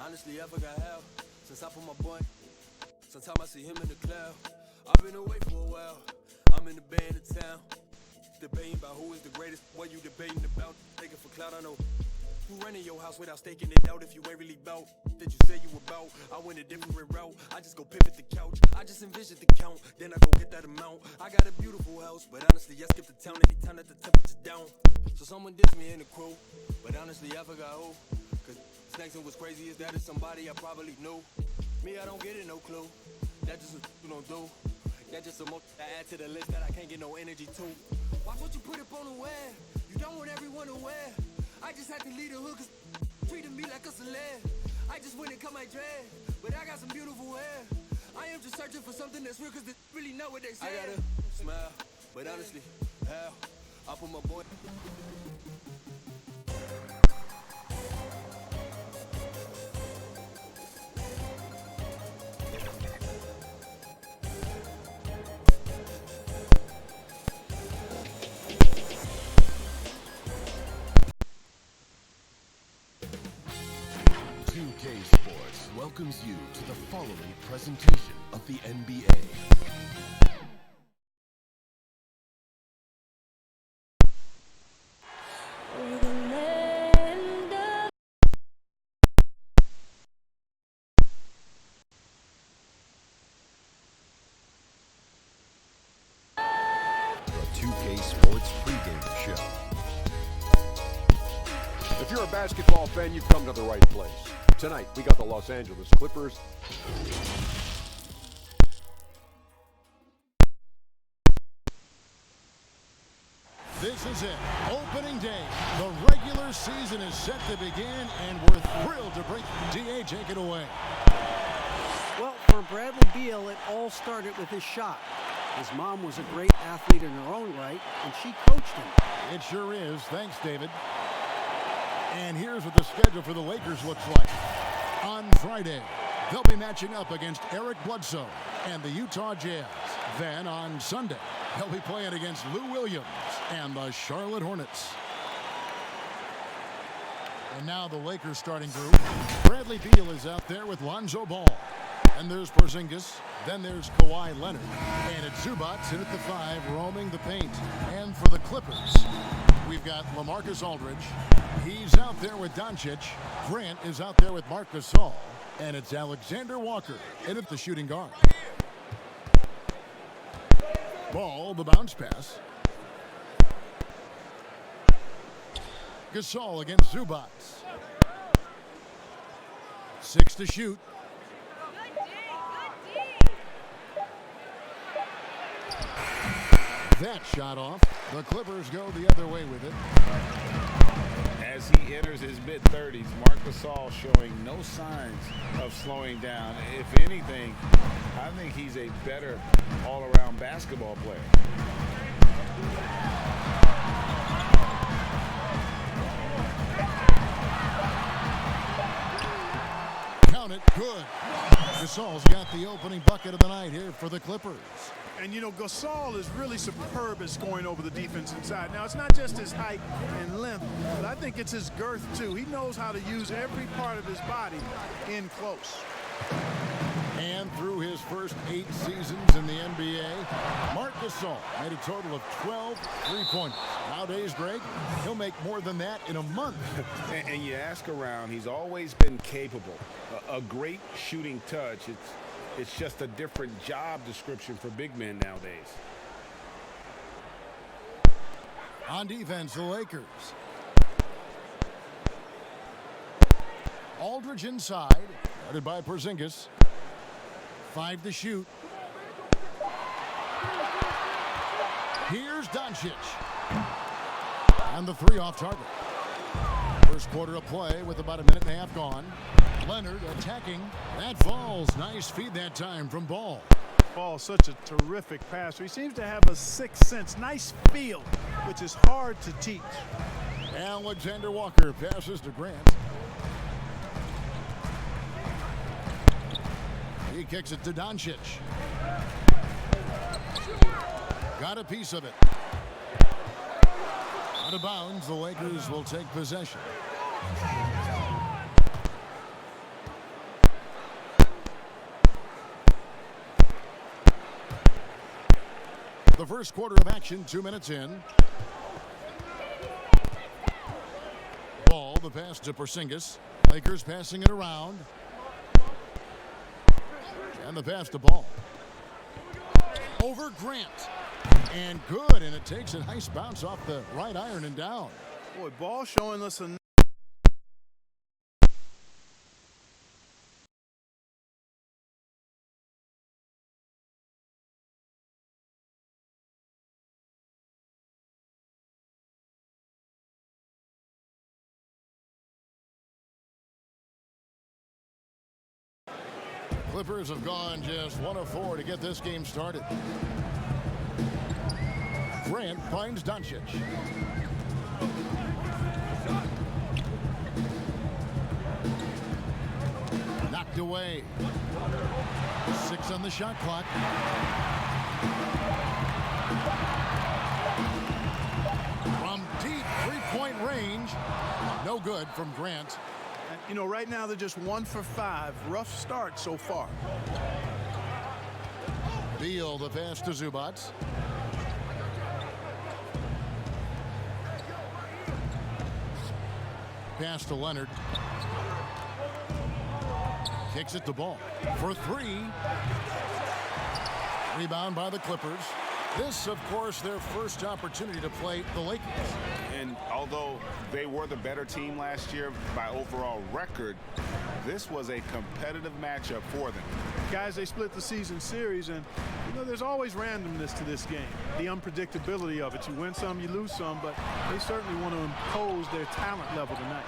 Honestly, I forgot how. Since I put my boy, sometimes I see him in the cloud. I've been away for a while. I'm in the band of town. Debating about who is the greatest. What you debating about? Taking for clout, I know. Who running your house without staking it out if you ain't really bout that you say you about? I went a different route. I just go pivot the couch. I just envision the count. Then I go get that amount. I got a beautiful house, but honestly, I skip the town anytime that the temperature's down. So someone dissed me in the crew, but honestly, I forgot who. Cause next thing was crazy is that it's somebody I probably knew. Me, I don't get it, no clue. That just what you don't do. That just a more I add to the list that I can't get no energy to. Watch what you put up on the web. You don't want everyone aware. I just had to lead the hood cause treating me like a celeb. I just went and cut my dread, but I got some beautiful hair. I am just searching for something that's real cause they really know what they say. I gotta smile, but honestly, how? I put my boy. Sports welcomes you to the following presentation of the NBA. The 2K Sports pregame show. If you're a basketball fan, you've come to the right place. Tonight, we got the Los Angeles Clippers. This is it. Opening day. The regular season is set to begin, and we're thrilled to bring DA. Take it away. Well, for Bradley Beal, it all started with his shot. His mom was a great athlete in her own right, and she coached him. It sure is. Thanks, David. And here's what the schedule for the Lakers looks like. On Friday, they'll be matching up against Eric Bledsoe and the Utah Jazz. Then on Sunday, they'll be playing against Lou Williams and the Charlotte Hornets. And now the Lakers starting group. Bradley Beal is out there with Lonzo Ball. And there's Porzingis. Then there's Kawhi Leonard. And it's Zubac in at the 5, roaming the paint. And for the Clippers, we've got LaMarcus Aldridge. He's out there with Doncic. Grant is out there with Marc Gasol. And it's Alexander Walker in at the shooting guard. Ball, the bounce pass. Gasol against Zubac. 6 to shoot. That shot off. The Clippers go the other way with it. As he enters his mid-30s, Marc Gasol showing no signs of slowing down. If anything, I think he's a better all-around basketball player. Count it. Good. Gasol's got the opening bucket of the night here for the Clippers. And, you know, Gasol is really superb at scoring over the defensive side. Now, it's not just his height and length, but I think it's his girth, too. He knows how to use every part of his body in close. And through his first 8 seasons in the NBA, Marc Gasol made a total of 12 three-pointers. Nowadays, Greg, he'll make more than that in a month. And you ask around, he's always been capable. A great shooting touch. It's just a different job description for big men nowadays. On defense, the Lakers. Aldridge inside, guarded by Porzingis. 5 to shoot. Here's Doncic. And the 3 off target. First quarter of play with about a minute and a half gone. Leonard attacking. That falls. Nice feed that time from Ball. Ball, such a terrific passer. He seems to have a sixth sense. Nice feel, which is hard to teach. Alexander Walker passes to Grant. He kicks it to Doncic. Got a piece of it. Out of bounds, the Lakers will take possession. The first quarter of action, 2 minutes in. Ball, the pass to Porzingis. Lakers passing it around. And the pass to Ball. Over Grant. And good, and it takes a nice bounce off the right iron and down. Boy, Ball showing us a Clippers have gone just 1 of 4 to get this game started. Grant finds Doncic. Knocked away. 6 on the shot clock. From deep three-point range. No good from Grant. You know, right now they're just 1 for 5. Rough start so far. Beal, the pass to Zubac. Pass to Leonard. Kicks it to Ball for 3. Rebound by the Clippers. This, of course, their first opportunity to play the Lakers. And although they were the better team last year by overall record, this was a competitive matchup for them. Guys, they split the season series, and you know there's always randomness to this game. The unpredictability of it. You win some, you lose some, but they certainly want to impose their talent level tonight.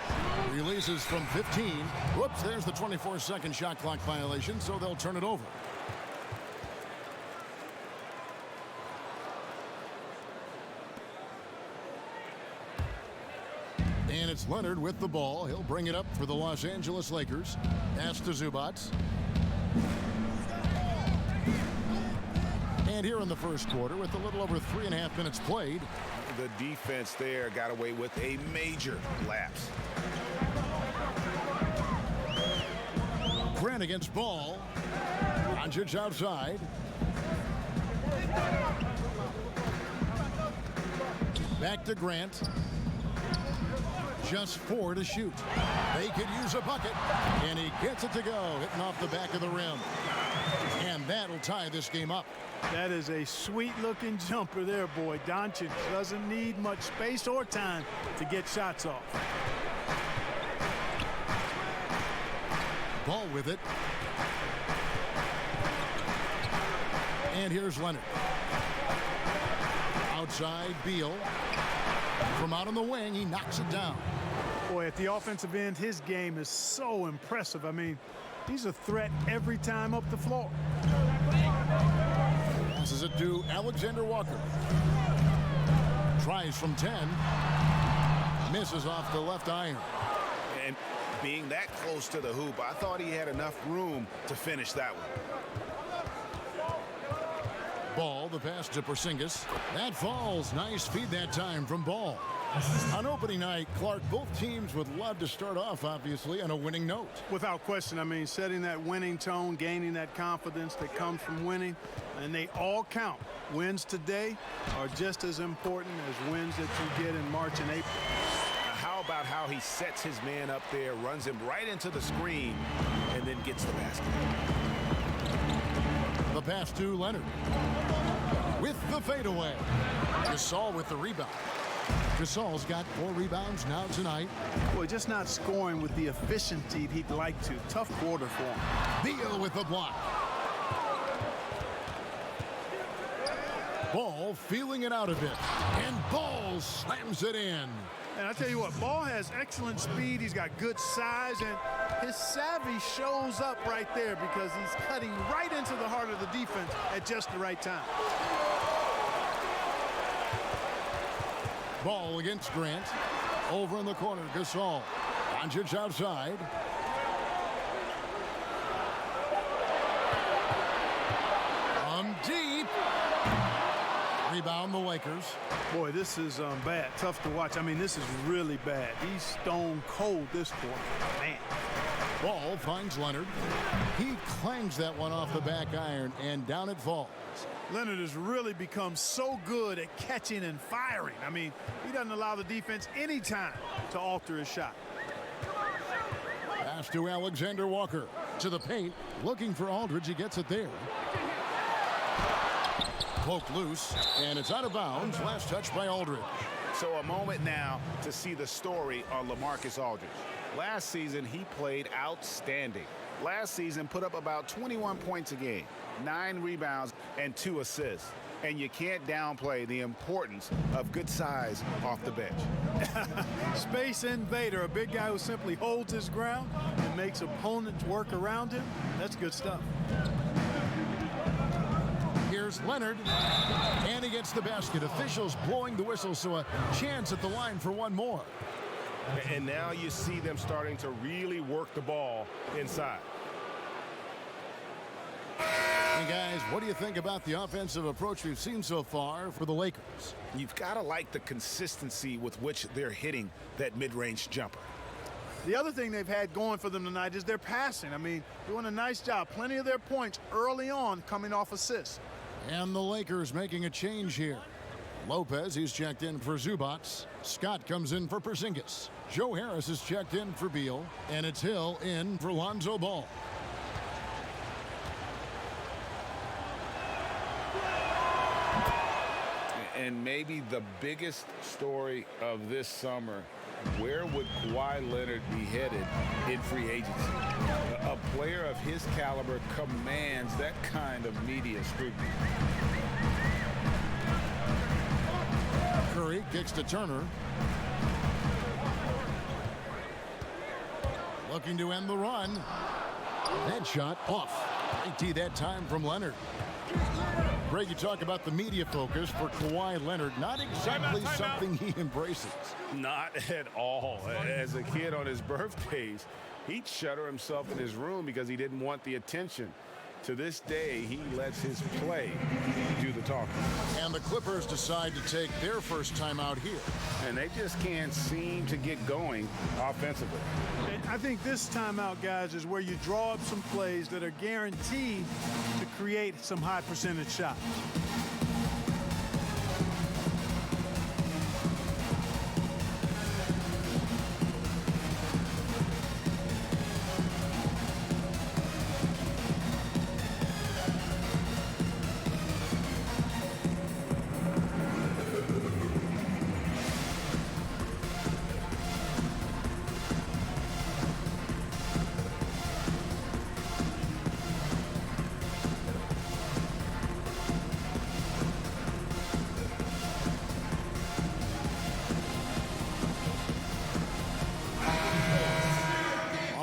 Releases from 15. Whoops, there's the 24-second shot clock violation, so they'll turn it over. And it's Leonard with the ball. He'll bring it up for the Los Angeles Lakers. Pass to Zubac. And here in the first quarter, with a little over 3.5 minutes played. The defense there got away with a major lapse. Grant against Ball. Doncic outside. Back to Grant. Just 4 to shoot. They could use a bucket, and he gets it to go, hitting off the back of the rim. And that'll tie this game up. That is a sweet-looking jumper there, boy. Doncic doesn't need much space or time to get shots off. Ball with it. And here's Leonard. Outside, Beal. From out on the wing, he knocks it down. Boy, at the offensive end, his game is so impressive. I mean, he's a threat every time up the floor. Passes it to Alexander Walker. Tries from 10. Misses off the left iron. And being that close to the hoop, I thought he had enough room to finish that one. Ball, the pass to Porzingis. That falls. Nice feed that time from Ball. On opening night, Clark, both teams would love to start off, obviously, on a winning note. Without question, I mean, setting that winning tone, gaining that confidence that comes from winning, and they all count. Wins today are just as important as wins that you get in March and April. Now, how about how he sets his man up there, runs him right into the screen, and then gets the basket? The pass to Leonard. With the fadeaway. Gasol with the rebound. Gasol's got 4 rebounds now tonight. Boy, just not scoring with the efficiency he'd like to. Tough quarter for him. Beal with the block. Ball feeling it out a bit. And Ball slams it in. And I tell you what, Ball has excellent speed. He's got good size, and his savvy shows up right there because he's cutting right into the heart of the defense at just the right time. Ball against Grant. Over in the corner, Gasol. Doncic outside. From deep. Rebound the Lakers. Boy, this is bad. Tough to watch. I mean, this is really bad. He's stone cold this quarter. Man. Ball finds Leonard. He clangs that one off the back iron, and down it falls. Leonard has really become so good at catching and firing. I mean, he doesn't allow the defense any time to alter his shot. Pass to Alexander Walker. To the paint, looking for Aldridge. He gets it there. Poke loose, and it's out of bounds. Last touch by Aldridge. So a moment now to see the story on LaMarcus Aldridge. Last season, he played outstanding. Last season, put up about 21 points a game, 9 rebounds, and 2 assists. And you can't downplay the importance of good size off the bench. Space invader, a big guy who simply holds his ground and makes opponents work around him. That's good stuff. Here's Leonard, and he gets the basket. Officials blowing the whistle, so a chance at the line for one more. And now you see them starting to really work the ball inside. And guys, what do you think about the offensive approach we've seen so far for the Lakers? You've got to like the consistency with which they're hitting that mid-range jumper. The other thing they've had going for them tonight is their passing. I mean, doing a nice job. Plenty of their points early on coming off assists. And the Lakers making a change here. Lopez, he's checked in for Zubats. Scott comes in for Porzingis. Joe Harris is checked in for Beal. And it's Hill in for Lonzo Ball. And maybe the biggest story of this summer, where would Kawhi Leonard be headed in free agency? A player of his caliber commands that kind of media scrutiny. Curry kicks to Turner. Looking to end the run. That shot off. Great tee that time from Leonard. Greg, you talk about the media focus for Kawhi Leonard. Not exactly something he embraces. Not at all. As a kid on his birthdays, he'd shutter himself in his room because he didn't want the attention. To this day, he lets his play do the talking. And the Clippers decide to take their first time out here. And they just can't seem to get going offensively. I think this timeout, guys, is where you draw up some plays that are guaranteed to create some high percentage shots.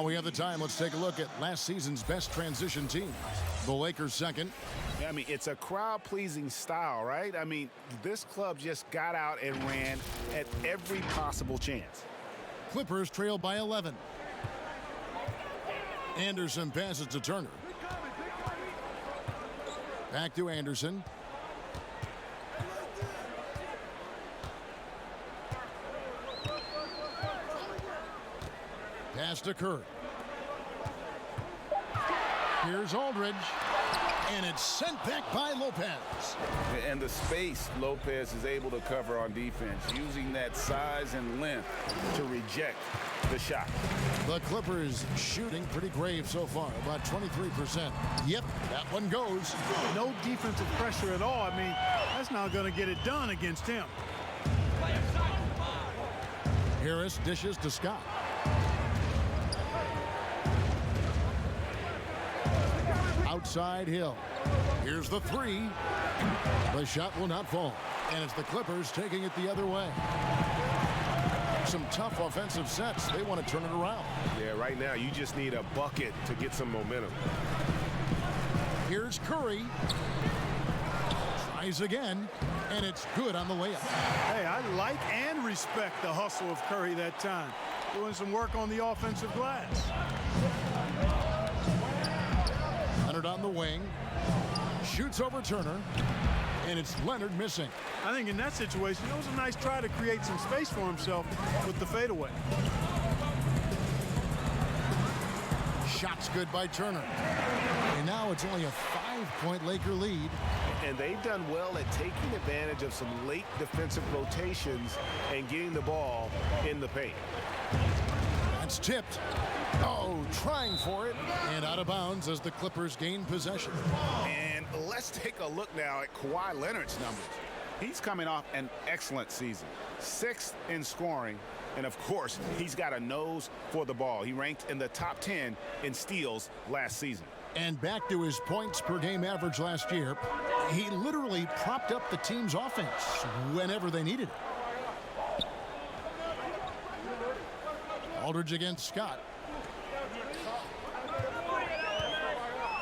We have the time. Let's take a look at last season's best transition team. The Lakers second. I mean, it's a crowd-pleasing style, right? I mean, this club just got out and ran at every possible chance. Clippers trail by 11. Anderson passes to Turner. Back to Anderson. Pass to Curry. Here's Aldridge. And it's sent back by Lopez. And the space Lopez is able to cover on defense, using that size and length to reject the shot. The Clippers shooting pretty grave so far, about 23%. Yep, that one goes. No defensive pressure at all. I mean, that's not going to get it done against him. Harris dishes to Scott. Outside Hill. Here's the three. The shot will not fall. And it's the Clippers taking it the other way. Some tough offensive sets. They want to turn it around. Yeah, right now you just need a bucket to get some momentum. Here's Curry. Tries again. And it's good on the layup. Hey, I like and respect the hustle of Curry that time. Doing some work on the offensive glass. Leonard on the wing. Shoots over Turner. And it's Leonard missing. I think in that situation, it was a nice try to create some space for himself with the fadeaway. Shot's good by Turner. And now it's only a 5-point Laker lead. And they've done well at taking advantage of some late defensive rotations and getting the ball in the paint. That's tipped. Oh, trying for it. And out of bounds as the Clippers gain possession. And let's take a look now at Kawhi Leonard's numbers. He's coming off an excellent season. 6th in scoring. And, of course, he's got a nose for the ball. He ranked in the top 10 in steals last season. And back to his points per game average last year, he literally propped up the team's offense whenever they needed it. Aldridge against Scott.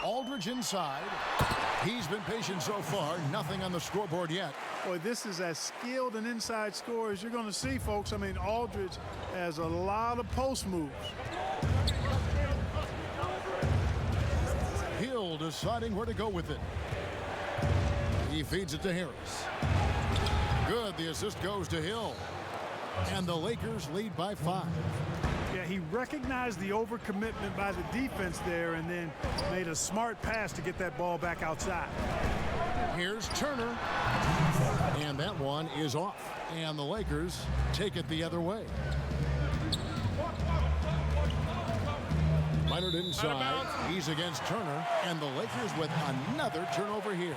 Aldridge inside. He's been patient so far. Nothing on the scoreboard yet. Boy, this is as skilled an inside scorer as you're going to see, folks. I mean, Aldridge has a lot of post moves. Hill deciding where to go with it. He feeds it to Harris. Good. The assist goes to Hill. And the Lakers lead by 5. Yeah, he recognized the overcommitment by the defense there and then made a smart pass to get that ball back outside. Here's Turner. And that one is off. And the Lakers take it the other way. Leonard inside. He's against Turner. And the Lakers with another turnover here.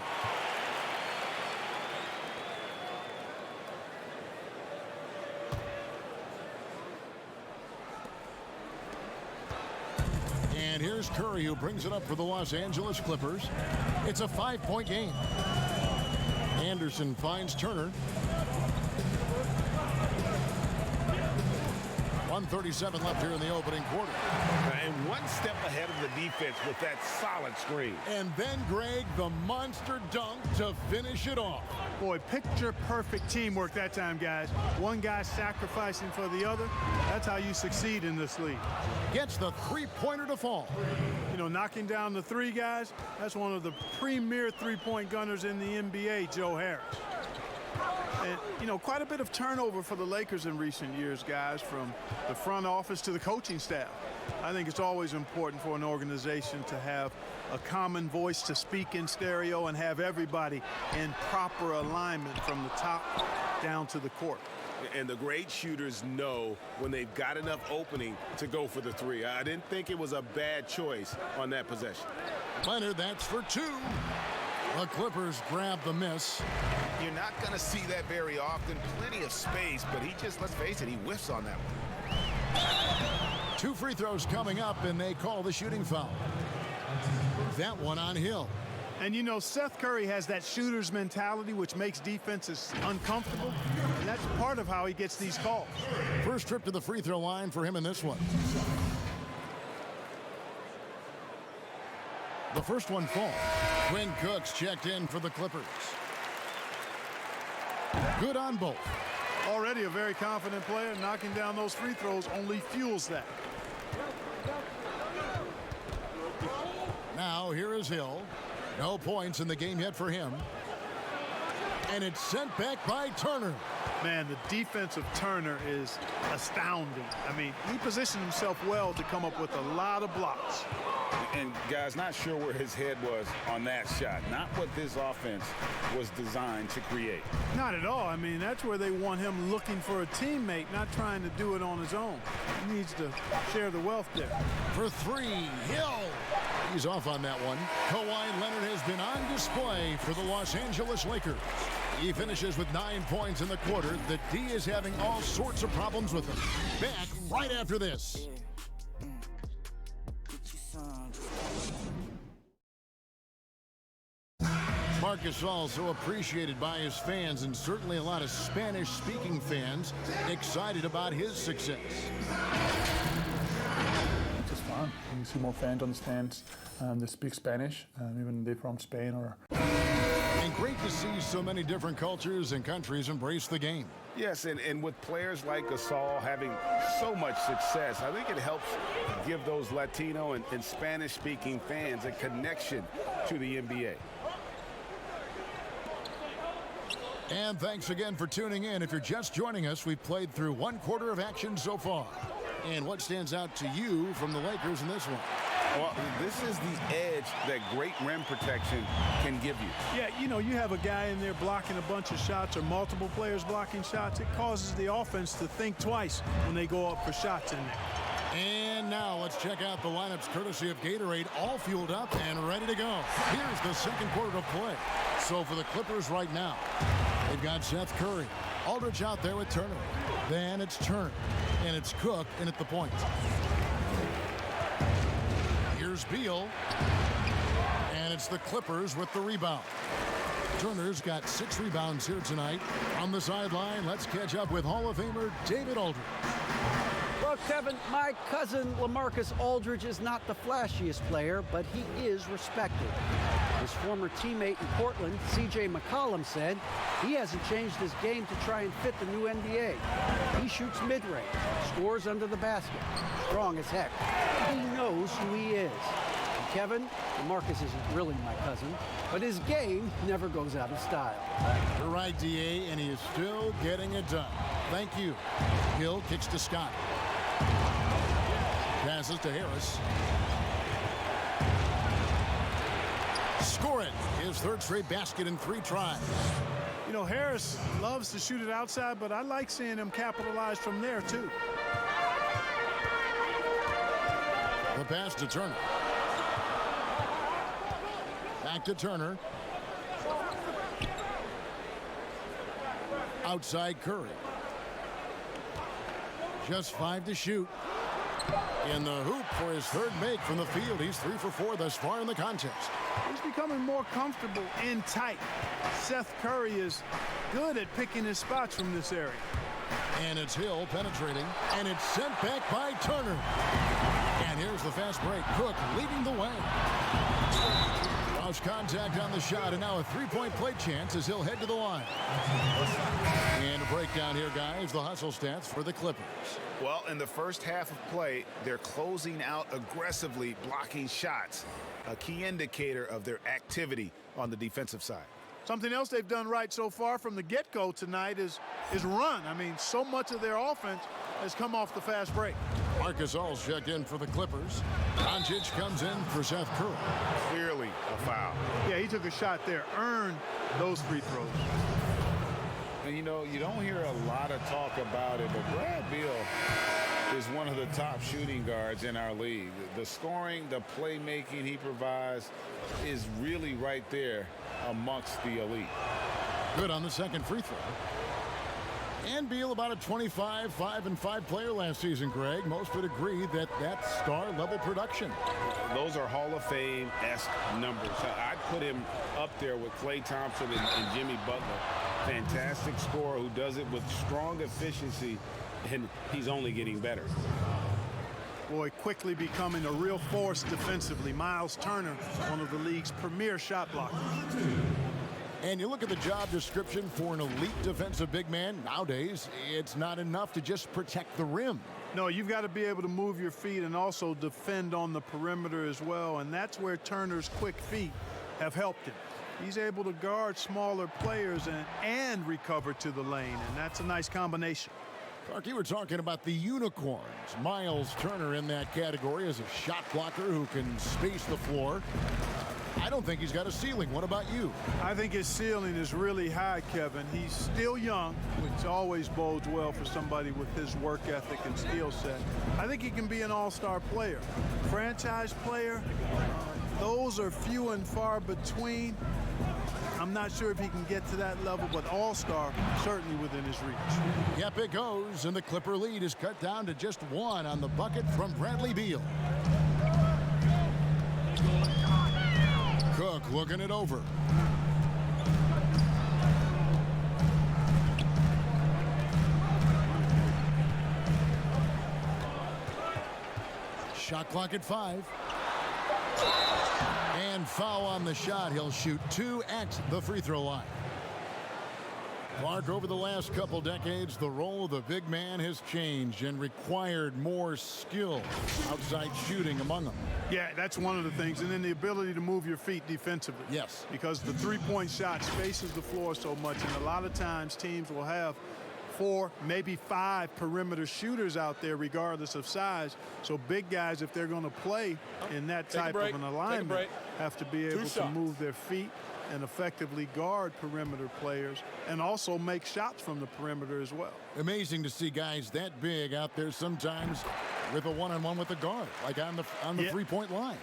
And here's Curry, who brings it up for the Los Angeles Clippers. It's a 5-point game. Anderson finds Turner. 1:37 left here in the opening quarter. And one step ahead of the defense with that solid screen. And then, Greg, the monster dunk to finish it off. Boy, picture perfect teamwork that time, guys. One guy sacrificing for the other. That's how you succeed in this league. Gets the three-pointer to fall. You know, knocking down the 3 guys, that's one of the premier three-point gunners in the NBA, Joe Harris. And, you know, quite a bit of turnover for the Lakers in recent years, guys, from the front office to the coaching staff. I think it's always important for an organization to have a common voice to speak in stereo and have everybody in proper alignment from the top down to the court. And the great shooters know when they've got enough opening to go for the 3. I didn't think it was a bad choice on that possession. Leonard, that's for 2. The Clippers grab the miss. You're not going to see that very often. Plenty of space, but he just, let's face it, he whiffs on that one. 2 free throws coming up, and they call the shooting foul. That one on Hill. And, you know, Seth Curry has that shooter's mentality, which makes defenses uncomfortable. And that's part of how he gets these calls. First trip to the free throw line for him in this one. The first one falls. Quinn Cook's checked in for the Clippers. Good on both. Already a very confident player. Knocking down those free throws only fuels that. Now here is Hill. No points in the game yet for him. And it's sent back by Turner. Man, the defense of Turner is astounding. I mean, he positioned himself well to come up with a lot of blocks. And, guys, not sure where his head was on that shot. Not what this offense was designed to create. Not at all. I mean, that's where they want him looking for a teammate, not trying to do it on his own. He needs to share the wealth there. For 3, Hill. He's off on that one. Kawhi Leonard has been on display for the Los Angeles Lakers. He finishes with 9 points in the quarter. The D is having all sorts of problems with him. Back right after this. Marc Gasol so appreciated by his fans, and certainly a lot of Spanish-speaking fans excited about his success. It's just fun. You see more fans on the stands that speak Spanish, even they're from Spain or. And great to see so many different cultures and countries embrace the game. Yes, and with players like Gasol having so much success, I think it helps give those Latino and Spanish-speaking fans a connection to the NBA. And thanks again for tuning in. If you're just joining us, we've played through 1 quarter of action so far. And what stands out to you from the Lakers in this one? Well, this is the edge that great rim protection can give you. Yeah, you know, you have a guy in there blocking a bunch of shots or multiple players blocking shots. It causes the offense to think twice when they go up for shots in there. And now let's check out the lineups courtesy of Gatorade, all fueled up and ready to go. Here's the second quarter of play. So for the Clippers right now, they've got Seth Curry. Aldridge out there with Turner. Then it's Turner. And it's Cook in at the point. Here's Beal. And it's the Clippers with the rebound. Turner's got 6 rebounds here tonight. On the sideline, let's catch up with Hall of Famer David Aldridge. Well, Kevin, my cousin LaMarcus Aldridge is not the flashiest player, but he is respected. His former teammate in Portland, C.J. McCollum, said he hasn't changed his game to try and fit the new NBA. He shoots mid-range, scores under the basket, strong as heck. He knows who he is. And Kevin, LaMarcus isn't really my cousin, but his game never goes out of style. You're right, D.A., and he is still getting it done. Thank you. Hill kicks to Scott. Passes to Harris. Score it. His third straight basket in 3 tries. You know, Harris loves to shoot it outside, but I like seeing him capitalize from there, too. The pass to Turner. Back to Turner. Outside Curry. Just 5 to shoot. In the hoop for his third make from the field. He's 3 for 4 thus far in the contest. He's becoming more comfortable in tight. Seth Curry is good at picking his spots from this area. And it's Hill penetrating. And it's sent back by Turner. And here's the fast break. Cook leading the way. Lost contact on the shot. And now a 3-point play chance as he'll head to the line. And a breakdown here, guys. The hustle stats for the Clippers. Well, in the first half of play, they're closing out aggressively, blocking shots, a key indicator of their activity on the defensive side. Something else they've done right so far from the get-go tonight is run. I mean, so much of their offense has come off the fast break. Marcus All's checked in for the Clippers. Doncic comes in for Seth Curry. Clearly a foul. Yeah, he took a shot there, earned those free throws. And, you know, you don't hear a lot of talk about it, but Brad Beal is one of the top shooting guards in our league. The scoring, the playmaking he provides is really right there amongst the elite. Good on the second free throw. And Beal about a 25, 5, and 5 player last season, Greg. Most would agree that that's star-level production. Those are Hall of Fame-esque numbers. I'd put him up there with Klay Thompson and Jimmy Butler. Fantastic scorer who does it with strong efficiency, and he's only getting better. Boy, quickly becoming a real force defensively. Miles Turner, one of the league's premier shot blockers. And you look at the job description for an elite defensive big man. Nowadays, it's not enough to just protect the rim. No, you've got to be able to move your feet and also defend on the perimeter as well, and that's where Turner's quick feet have helped him. He's able to guard smaller players and recover to the lane, and that's a nice combination. Clark, you were talking about the unicorns. Miles Turner in that category as a shot blocker who can space the floor. I don't think he's got a ceiling. What about you? I think his ceiling is really high, Kevin. He's still young, which always bodes well for somebody with his work ethic and skill set. I think he can be an all-star player. Franchise player, those are few and far between. I'm not sure if he can get to that level, but all-star certainly within his reach. Yep, it goes, and the Clipper lead is cut down to just 1 on the bucket from Bradley Beal. Cook looking it over. Shot clock at 5. And foul on the shot. He'll shoot 2 at the free throw line. Clark, over the last couple decades, the role of the big man has changed and required more skill outside shooting among them. Yeah, that's one of the things. And then the ability to move your feet defensively. Yes. Because the three-point shot spaces the floor so much, and a lot of times teams will have 4, maybe 5 perimeter shooters out there regardless of size. So big guys, if they're going to play in that type of an alignment, have to be able to move their feet and effectively guard perimeter players and also make shots from the perimeter as well. Amazing to see guys that big out there sometimes with a one-on-one with a guard, like on the three-point line.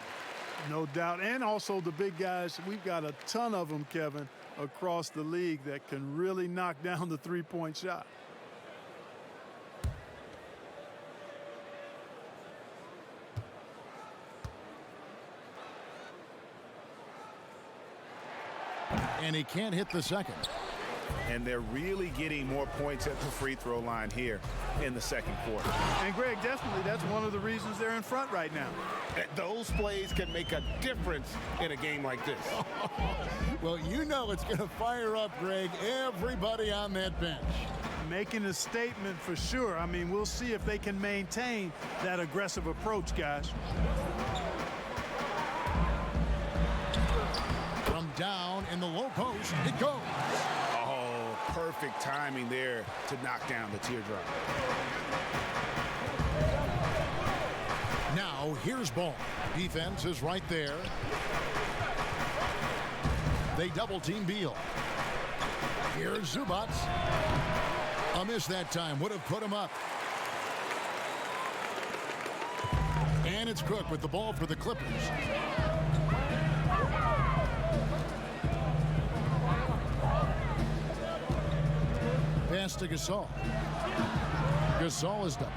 No doubt. And also the big guys, we've got a ton of them, Kevin, across the league that can really knock down the three-point shot. And he can't hit the second. And they're really getting more points at the free throw line here in the second quarter. And Greg, definitely that's one of the reasons they're in front right now. Those plays can make a difference in a game like this. Well, you know it's going to fire up, Greg, everybody on that bench. Making a statement for sure. I mean, we'll see if they can maintain that aggressive approach, guys. From down in the low post, it goes. Oh, perfect timing there to knock down the teardrop. Now, here's ball. Defense is right there. They double-team Beal. Here's Zubac. A miss that time. Would have put him up. And it's Cook with the ball for the Clippers. Pass to Gasol. Gasol is doubled.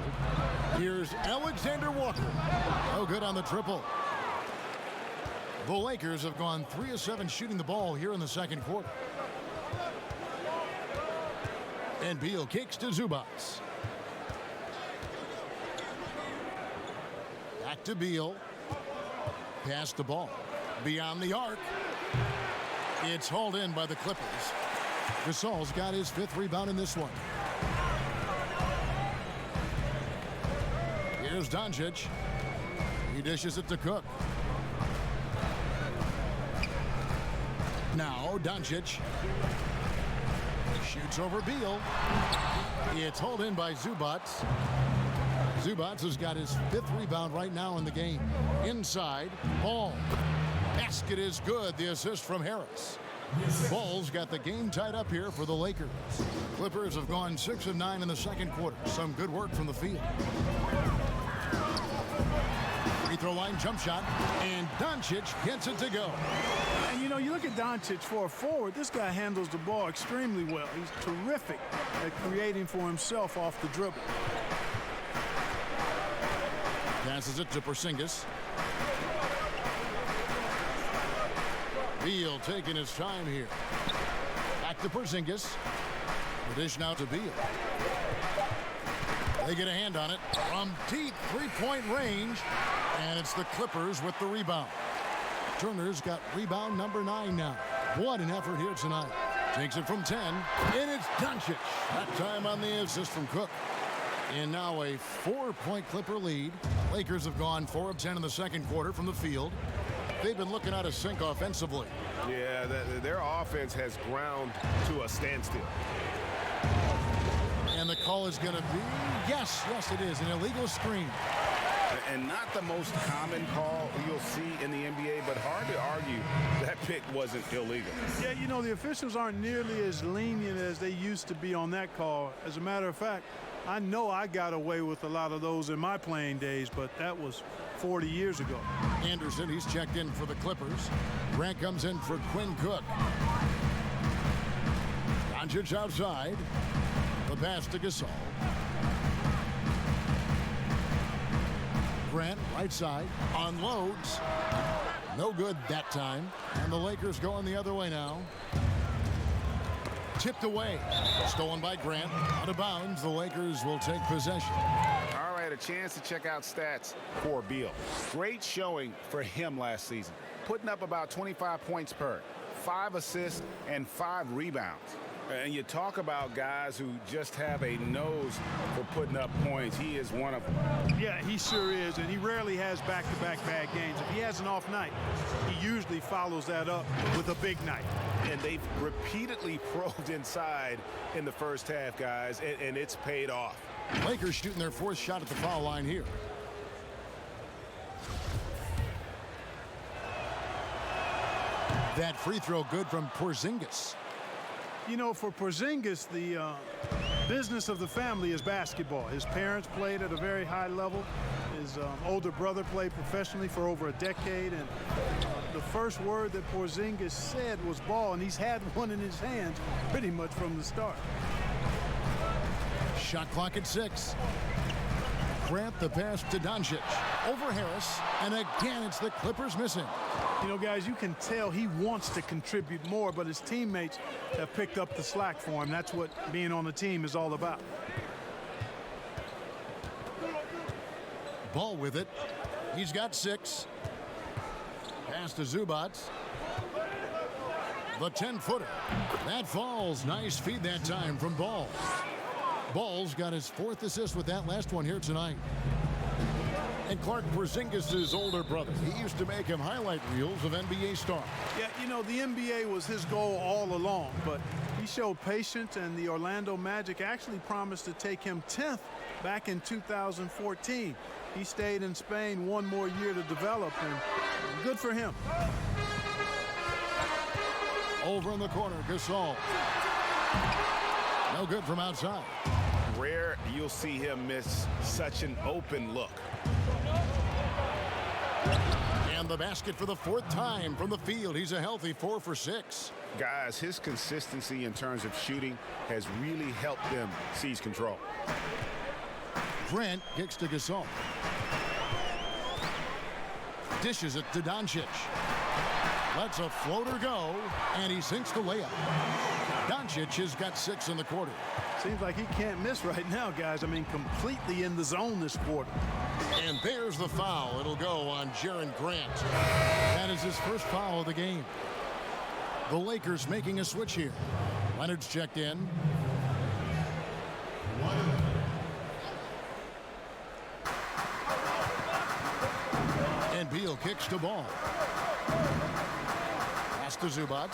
Here's Alexander Walker. No good on the triple. The Lakers have gone 3 of 7 shooting the ball here in the second quarter. And Beal kicks to Zubac. Back to Beal. Pass the ball. Beyond the arc. It's hauled in by the Clippers. Gasol's got his 5th rebound in this one. Here's Doncic. He dishes it to Cook. Now Doncic shoots over Beal. It's hauled in by Zubac. Zubac has got his 5th rebound right now in the game. Inside, Ball. Basket is good. The assist from Harris. Ball's got the game tied up here for the Lakers. Clippers have gone 6 of 9 in the second quarter. Some good work from the field. Free throw line jump shot, and Doncic gets it to go. And you know, you look at Doncic for a forward, this guy handles the ball extremely well. He's terrific at creating for himself off the dribble. Passes it to Porzingis. Beal taking his time here. Back to Porzingis. The dish now to Beal. They get a hand on it from deep three-point range, and it's the Clippers with the rebound. Turner's got rebound number 9 now. What an effort here tonight. Takes it from 10, and it's Doncic. That time on the assist from Cook. And now a 4-point Clipper lead. Lakers have gone 4 of 10 in the second quarter from the field. They've been looking out of sync offensively. Yeah, their offense has ground to a standstill. And the call is going to be, yes, it is, an illegal screen. And not the most common call you'll see in the NBA, but hard to argue that pick wasn't illegal. Yeah, you know, the officials aren't nearly as lenient as they used to be on that call. As a matter of fact, I know I got away with a lot of those in my playing days, but that was 40 years ago. Anderson, he's checked in for the Clippers. Grant comes in for Quinn Cook. Doncic outside. The pass to Gasol. Grant, right side, unloads. No good that time. And the Lakers going the other way now. Tipped away. Stolen by Grant. Out of bounds. The Lakers will take possession. All right, a chance to check out stats for Beal. Great showing for him last season. Putting up about 25 points per, 5 assists, and 5 rebounds. And you talk about guys who just have a nose for putting up points. He is one of them. Yeah, he sure is, and he rarely has back-to-back bad games. If he has an off night, he usually follows that up with a big night. And they've repeatedly probed inside in the first half, guys, and it's paid off. Lakers shooting their fourth shot at the foul line here. That free throw good from Porzingis. You know, for Porzingis, the business of the family is basketball. His parents played at a very high level. His older brother played professionally for over a decade, and the first word that Porzingis said was ball, and he's had one in his hands pretty much from the start. Shot clock at 6. Grant the pass to Doncic. Over Harris, and again it's the Clippers missing. You know, guys, you can tell he wants to contribute more, but his teammates have picked up the slack for him. That's what being on the team is all about. Ball with it. He's got 6. Pass to Zubac. The 10-footer. That falls. Nice feed that time from Ball. Ball's got his 4th assist with that last one here tonight. And Clark, Porzingis' older brother. He used to make him highlight reels of NBA stars. Yeah, you know, the NBA was his goal all along, but he showed patience, and the Orlando Magic actually promised to take him 10th back in 2014. He stayed in Spain one more year to develop, and good for him. Over in the corner, Gasol. No good from outside. Rare you'll see him miss such an open look. And the basket for the 4th time from the field. He's a healthy 4 for 6. Guys, his consistency in terms of shooting has really helped them seize control. Grant kicks to Gasol. Dishes it to Doncic. Lets a floater go, and he sinks the layup. Doncic has got 6 in the quarter. Seems like he can't miss right now, guys. I mean, completely in the zone this quarter. And there's the foul. It'll go on Jaren Grant. That is his first foul of the game. The Lakers making a switch here. Leonard's checked in. And Beal kicks to Ball. Pass to Zubac.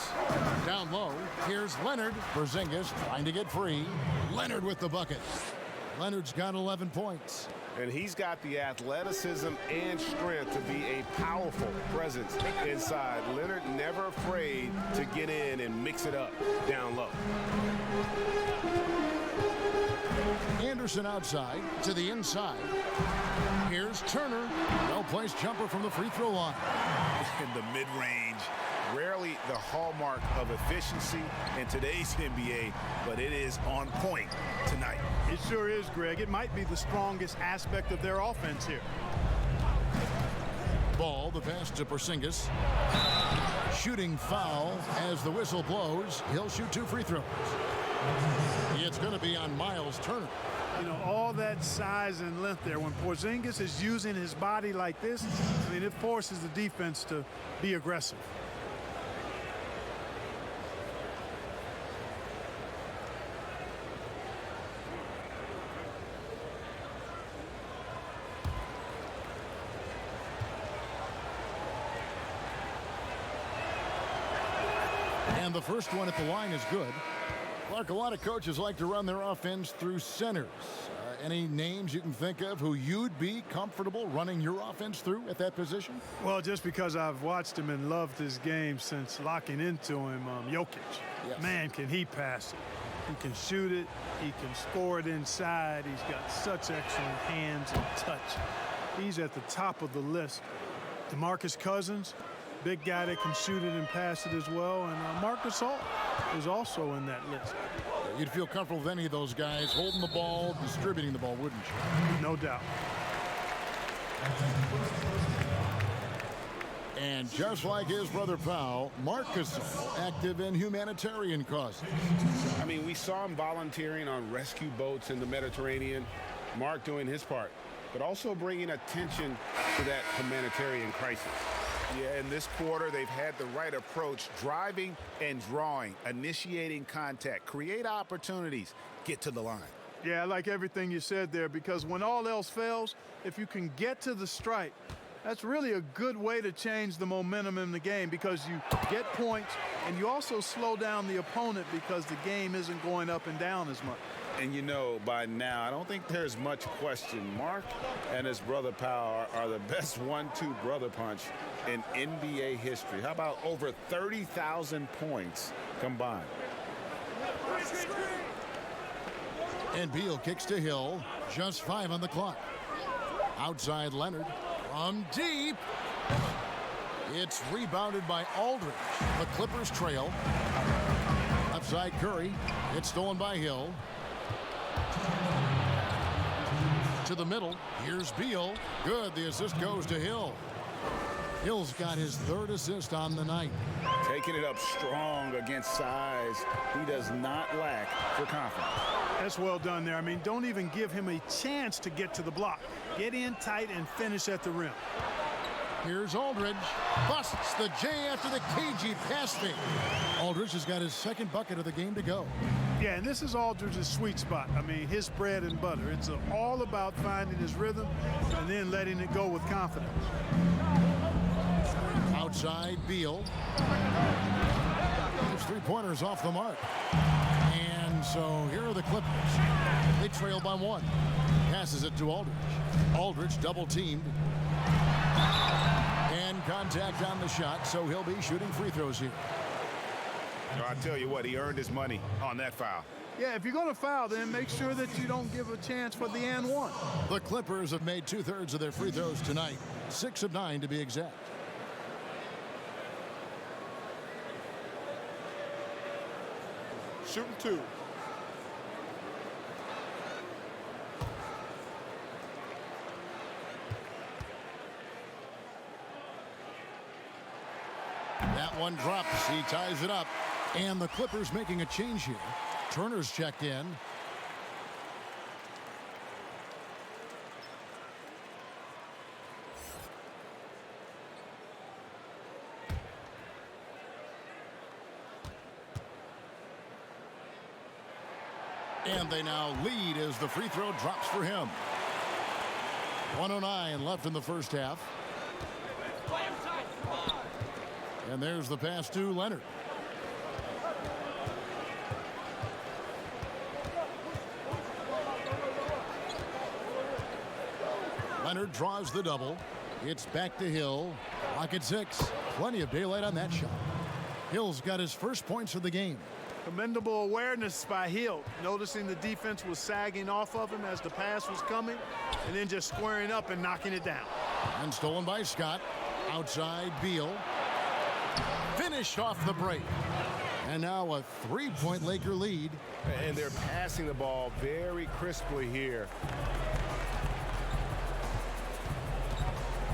Down low. Here's Leonard. Porzingis trying to get free. Leonard with the bucket. Leonard's got 11 points. And he's got the athleticism and strength to be a powerful presence inside. Leonard never afraid to get in and mix it up down low. Anderson outside to the inside. Here's Turner. No-place jumper from the free throw line. In the mid-range, rarely the hallmark of efficiency in today's NBA, but it is on point tonight. It sure is, Greg. It might be the strongest aspect of their offense here. Ball, the pass to Porzingis. Shooting foul as the whistle blows. He'll shoot 2 free throws. It's going to be on Miles Turner. You know, all that size and length there. When Porzingis is using his body like this, I mean, it forces the defense to be aggressive. And the first one at the line is good. Clark, a lot of coaches like to run their offense through centers. Any names you can think of who you'd be comfortable running your offense through at that position? Well, just because I've watched him and loved his game since locking into him, Jokic. Yes. Man, can he pass it. He can shoot it. He can score it inside. He's got such excellent hands and touch. He's at the top of the list. DeMarcus Cousins, big guy that can shoot it and pass it as well. And Marcus Gasol is also in that list. You'd feel comfortable with any of those guys holding the ball, distributing the ball, wouldn't you? No doubt. And just like his brother Powell, Marcus active in humanitarian causes. I mean, we saw him volunteering on rescue boats in the Mediterranean. Mark doing his part, but also bringing attention to that humanitarian crisis. Yeah, in this quarter, they've had the right approach, driving and drawing, initiating contact, create opportunities, get to the line. Yeah, I like everything you said there, because when all else fails, if you can get to the stripe That's really a good way to change the momentum in the game because you get points and you also slow down the opponent because the game isn't going up and down as much. And you know, by now, I don't think there's much question. Mark and his brother Powell are the best 1-2 brother punch in NBA history. How about over 30,000 points combined? And Beal kicks to Hill. Just 5 on the clock. Outside Leonard. From deep. It's rebounded by Aldridge. The Clippers trail. Left side Curry. It's stolen by Hill. To the middle. Here's Beal. Good. The assist goes to Hill. Hill's got his 3rd assist on the night. Taking it up strong against size. He does not lack for confidence. That's well done there. I mean, don't even give him a chance to get to the block. Get in tight and finish at the rim. Here's Aldridge. Busts the J after the cagey pass fake. Aldridge has got his 2nd bucket of the game to go. Yeah, and this is Aldridge's sweet spot. I mean, his bread and butter. It's all about finding his rhythm and then letting it go with confidence. Outside Beal. His 3-pointers off the mark. And so here are the Clippers. They trail by 1. Passes it to Aldridge. Aldridge double teamed. And contact on the shot, so he'll be shooting free throws here. I tell you what, he earned his money on that foul. Yeah, if you're going to foul, then make sure that you don't give a chance for the and one. The Clippers have made 2/3 of their free throws tonight. 6 of 9 to be exact. Shooting 2. That one drops. He ties it up. And the Clippers making a change here. Turner's checked in. And they now lead as the free throw drops for him. 1:09 left in the first half. And there's the pass to Leonard. Leonard draws the double. It's back to Hill. Clock at 6. Plenty of daylight on that shot. Hill's got his first points of the game. Commendable awareness by Hill, noticing the defense was sagging off of him as the pass was coming, and then just squaring up and knocking it down. And stolen by Scott. Outside Beal. Finished off the break. And now a 3-point Laker lead. And they're passing the ball very crisply here.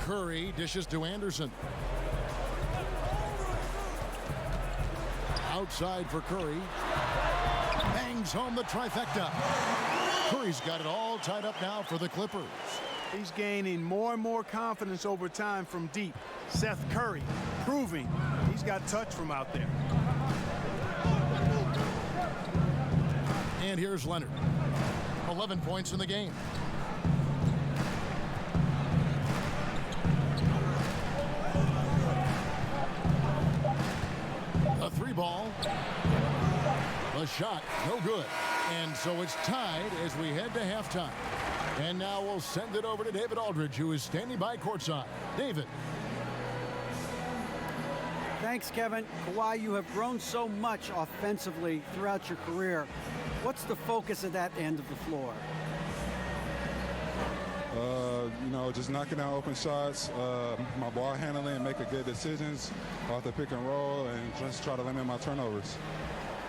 Curry dishes to Anderson. Outside for Curry. Bangs home the trifecta. Curry's got it all tied up now for the Clippers. He's gaining more and more confidence over time from deep. Seth Curry proving he's got touch from out there. And here's Leonard. 11 points in the game. A 3-ball. The shot, no good. And so it's tied as we head to halftime. And now we'll send it over to David Aldridge, who is standing by courtside. David. Thanks, Kevin. Kawhi, you have grown so much offensively throughout your career. What's the focus of that end of the floor? Just knocking down open shots, my ball handling, making good decisions off the pick and roll, and just try to limit my turnovers.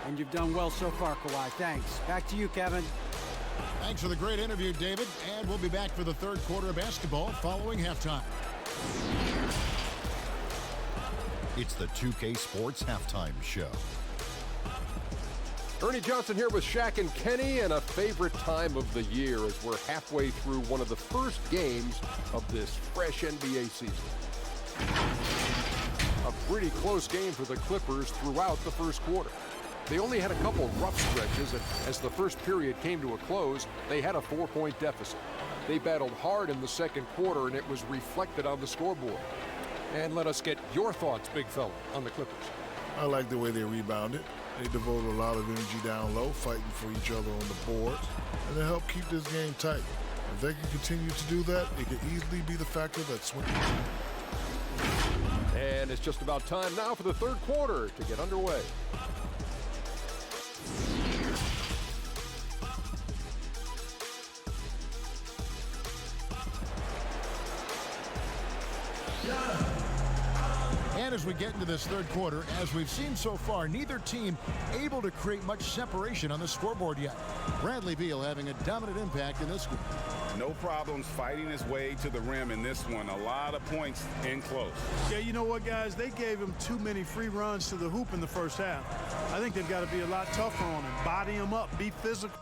And you've done well so far, Kawhi. Thanks. Back to you, Kevin. Thanks for the great interview, David. And we'll be back for the third quarter of basketball following halftime. It's the 2K Sports Halftime Show. Ernie Johnson here with Shaq and Kenny, and a favorite time of the year as we're halfway through one of the first games of this fresh NBA season. A pretty close game for the Clippers throughout the first quarter. They only had a couple rough stretches, and as the first period came to a close, they had a 4-point deficit. They battled hard in the second quarter, and it was reflected on the scoreboard. And let us get your thoughts, big fella, on the Clippers. I like the way they rebounded. They devoted a lot of energy down low, fighting for each other on the boards, and they helped keep this game tight. If they can continue to do that, it could easily be the factor that swings. And it's just about time now for the third quarter to get underway. And as we get into this third quarter, as we've seen so far, neither team able to create much separation on the scoreboard yet. Bradley Beal having a dominant impact in this one. No problems fighting his way to the rim in this one. A lot of points in close. Yeah, you know what, guys? They gave him too many free runs to the hoop in the first half. I think they've got to be a lot tougher on him. Body him up, be physical.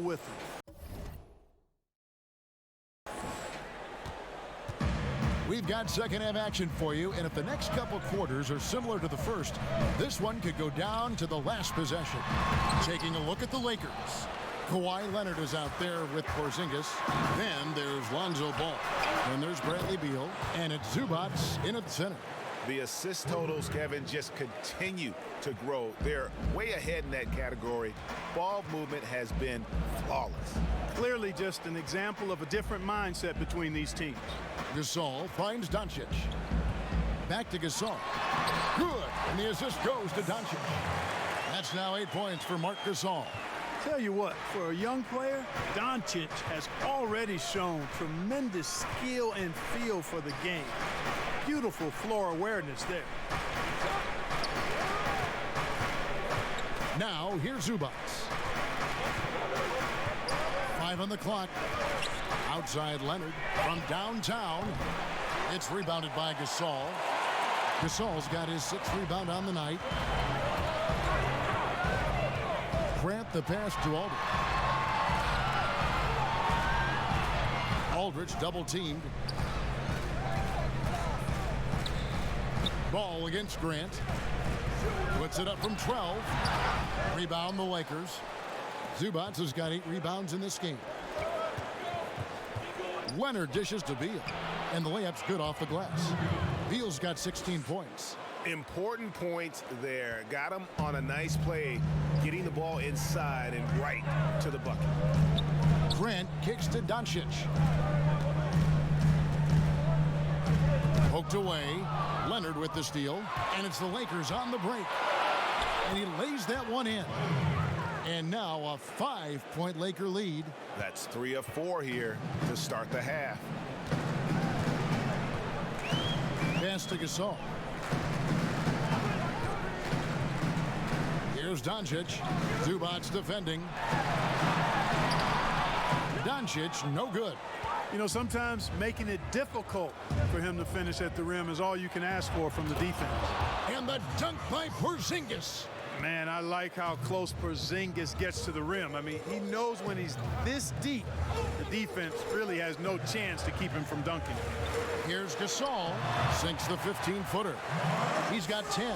With him. We've got second half action for you, and if the next couple quarters are similar to the first, this one could go down to the last possession. Taking a look at the Lakers. Kawhi Leonard is out there with Porzingis. Then there's Lonzo Ball. Then there's Bradley Beal, and it's Zubac in at the center. The assist totals, Kevin, just continue to grow. They're way ahead in that category. Ball movement has been flawless. Clearly just an example of a different mindset between these teams. Gasol finds Doncic. Back to Gasol. Good, and the assist goes to Doncic. That's now 8 points for Marc Gasol. Tell you what, for a young player, Doncic has already shown tremendous skill and feel for the game. Beautiful floor awareness there. Now, here's Zubac. 5 on the clock. Outside Leonard from downtown. It's rebounded by Gasol. Gasol's got his 6th rebound on the night. Grant the pass to Aldridge. Aldridge double teamed. Ball against Grant. Puts it up from 12. Rebound the Lakers. Zubac has got 8 rebounds in this game. Leonard dishes to Beal, and the layup's good off the glass. Beal's got 16 points. Important points there. Got him on a nice play, getting the ball inside and right to the bucket. Grant kicks to Doncic. Poked away. Leonard with the steal, and it's the Lakers on the break. And he lays that one in. And now a 5-point Laker lead. That's 3 of 4 here to start the half. Pass to Gasol. Here's Doncic. Zubac defending. Doncic, no good. You know, sometimes making it difficult for him to finish at the rim is all you can ask for from the defense. And the dunk by Porzingis. Man, I like how close Porzingis gets to the rim. I mean, he knows when he's this deep, the defense really has no chance to keep him from dunking. Here's Gasol. Sinks the 15-footer. He's got 10.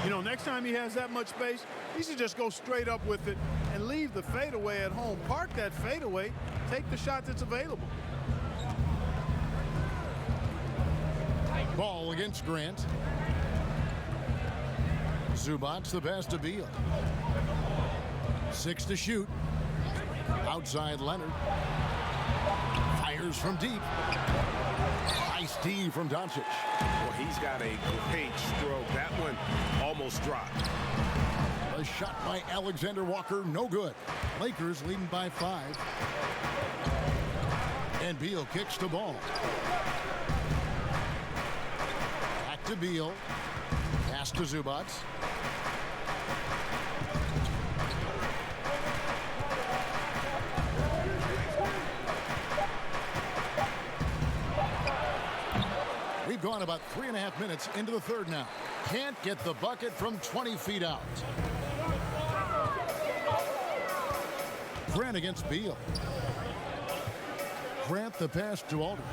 You know, next time he has that much space, he should just go straight up with it and leave the fadeaway at home. Park that fadeaway. Take the shot that's available. Ball against Grant. Zubac the pass to Beal. 6 to shoot. Outside Leonard. Fires from deep. Nice D from Doncic. Well, he's got a great stroke. That one almost dropped. A shot by Alexander Walker, no good. Lakers leading by 5. And Beal kicks the ball. Back to Beal. Pass to Zubac. We've gone about 3.5 minutes into the third now. Can't get the bucket from 20 feet out. Grant against Beal. Grant the pass to Aldridge.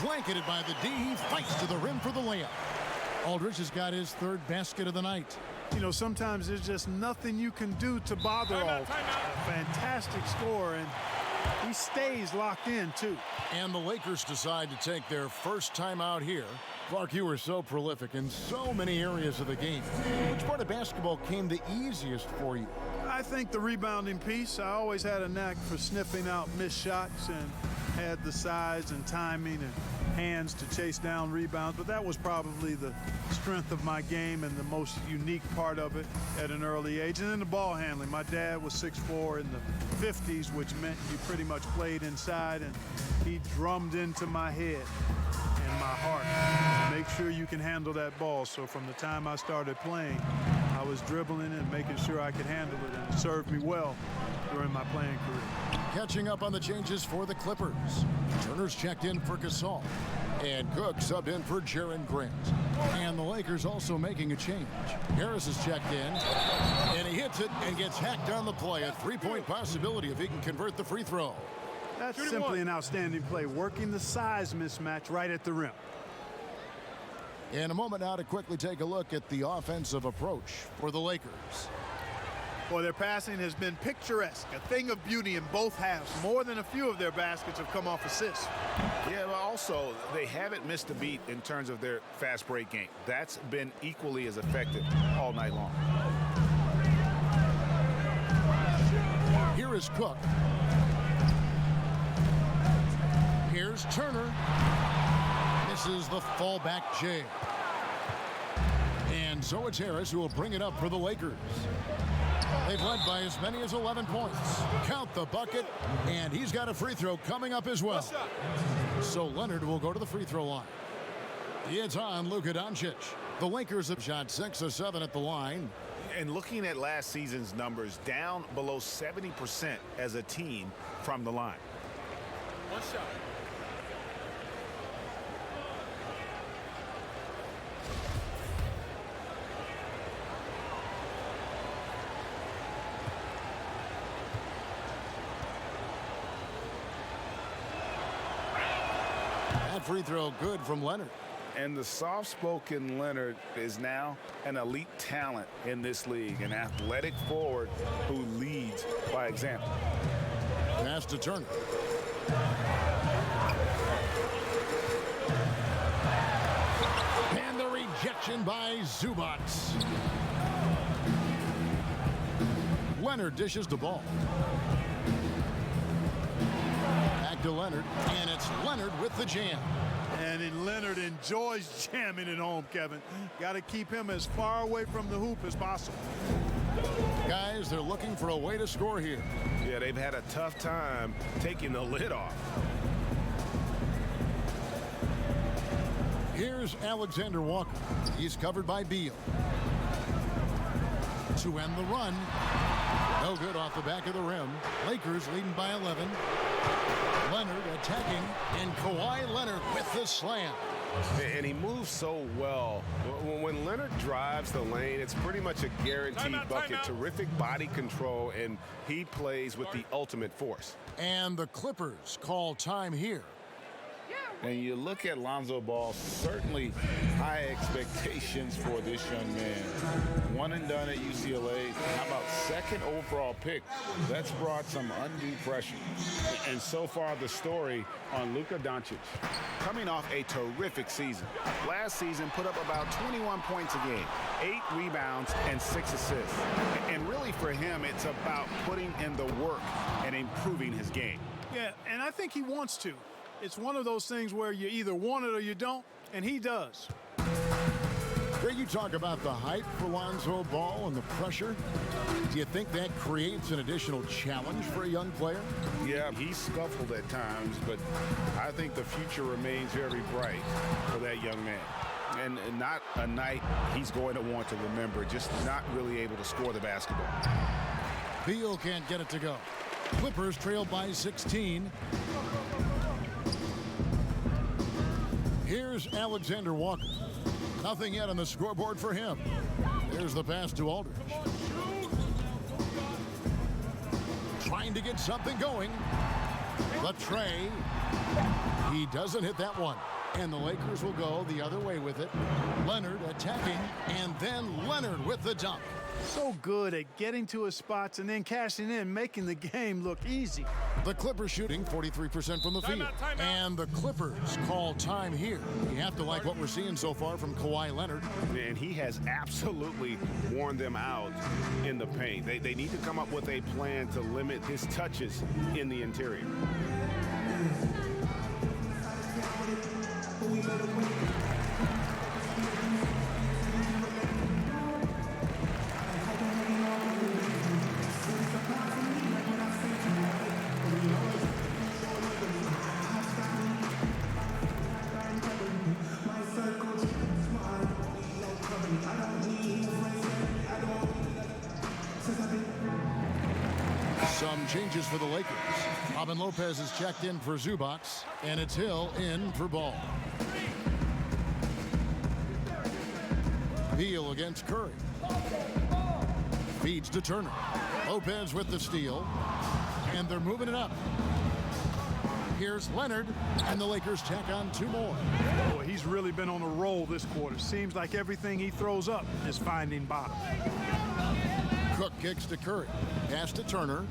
Blanketed by the D. He fights to the rim for the layup. Aldridge has got his 3rd basket of the night. You know, sometimes there's just nothing you can do to bother Aldridge. A fantastic score, and he stays locked in, too. And the Lakers decide to take their first time out here. Clark, you were so prolific in so many areas of the game. Which part of basketball came the easiest for you? I think the rebounding piece. I always had a knack for sniffing out missed shots and had the size and timing and hands to chase down rebounds, but that was probably the strength of my game and the most unique part of it at an early age. And then the ball handling. My dad was 6'4" in the 50s, which meant you pretty much played inside, and he drummed into my head and my heart. Make sure you can handle that ball. So from the time I started playing, I was dribbling and making sure I could handle it, and it served me well during my playing career. Catching up on the changes for the Clippers. Turner's checked in for Gasol. And Cook subbed in for Jaren Grant. And the Lakers also making a change. Harris is checked in. And he hits it and gets hacked on the play. A 3-point possibility if he can convert the free throw. That's simply an outstanding play, working the size mismatch right at the rim. In a moment now to quickly take a look at the offensive approach for the Lakers. Well, their passing has been picturesque, a thing of beauty in both halves. More than a few of their baskets have come off assists. Yeah, but also they haven't missed a beat in terms of their fast break game. That's been equally as effective all night long. Here is Cook. Here's Turner. Misses the fallback jam. And so it's Harris who will bring it up for the Lakers. They've led by as many as 11 points. Count the bucket, and he's got a free throw coming up as well. So Leonard will go to the free throw line. It's on Luka Doncic. The Lakers have shot 6 of 7 at the line. And looking at last season's numbers, down below 70% as a team from the line. One shot. Free throw good from Leonard. And the soft-spoken Leonard is now an elite talent in this league, an athletic forward who leads by example. Pass to Turner. And the rejection by Zubac. Leonard dishes the ball. Back to Leonard, and it's Leonard with the jam. And Leonard enjoys jamming at home, Kevin. Got to keep him as far away from the hoop as possible. Guys, they're looking for a way to score here. Yeah, they've had a tough time taking the lid off. Here's Alexander Walker. He's covered by Beal. To end the run. No good off the back of the rim. Lakers leading by 11. Leonard attacking, and Kawhi Leonard with the slam. And he moves so well. When Leonard drives the lane, it's pretty much a guaranteed bucket. Terrific body control, and he plays with the ultimate force. And the Clippers call time here. And you look at Lonzo Ball, certainly high expectations for this young man. One and done at UCLA. How about second overall pick? That's brought some undue pressure. And so far the story on Luka Doncic. Coming off a terrific season. Last season put up about 21 points a game, 8 rebounds, and 6 assists. And really for him, it's about putting in the work and improving his game. Yeah, and I think he wants to. It's one of those things where you either want it or you don't, and he does. Greg, you talk about the hype for Lonzo Ball and the pressure. Do you think that creates an additional challenge for a young player? Yeah, he's scuffled at times, but I think the future remains very bright for that young man. And not a night he's going to want to remember, just not really able to score the basketball. Beal can't get it to go. Clippers trail by 16. Here's Alexander Walker. Nothing yet on the scoreboard for him. There's the pass to Aldridge. Trying to get something going. The tray. He doesn't hit that one. And the Lakers will go the other way with it. Leonard attacking, and then Leonard with the dunk. So good at getting to his spots and then cashing in, making the game look easy. The Clippers shooting 43% from the field. Timeout. And the Clippers call time here. You have to like what we're seeing so far from Kawhi Leonard. And he has absolutely worn them out in the paint. They need to come up with a plan to limit his touches in the interior. Some changes for the Lakers. Robin Lopez is checked in for Zubac, and it's Hill in for Ball. Beal against Curry. Feeds to Turner. Lopez with the steal, and they're moving it up. Here's Leonard, and the Lakers tack on 2 more. Boy, he's really been on a roll this quarter. Seems like everything he throws up is finding bottom. Cook kicks to Curry. Pass to Turner.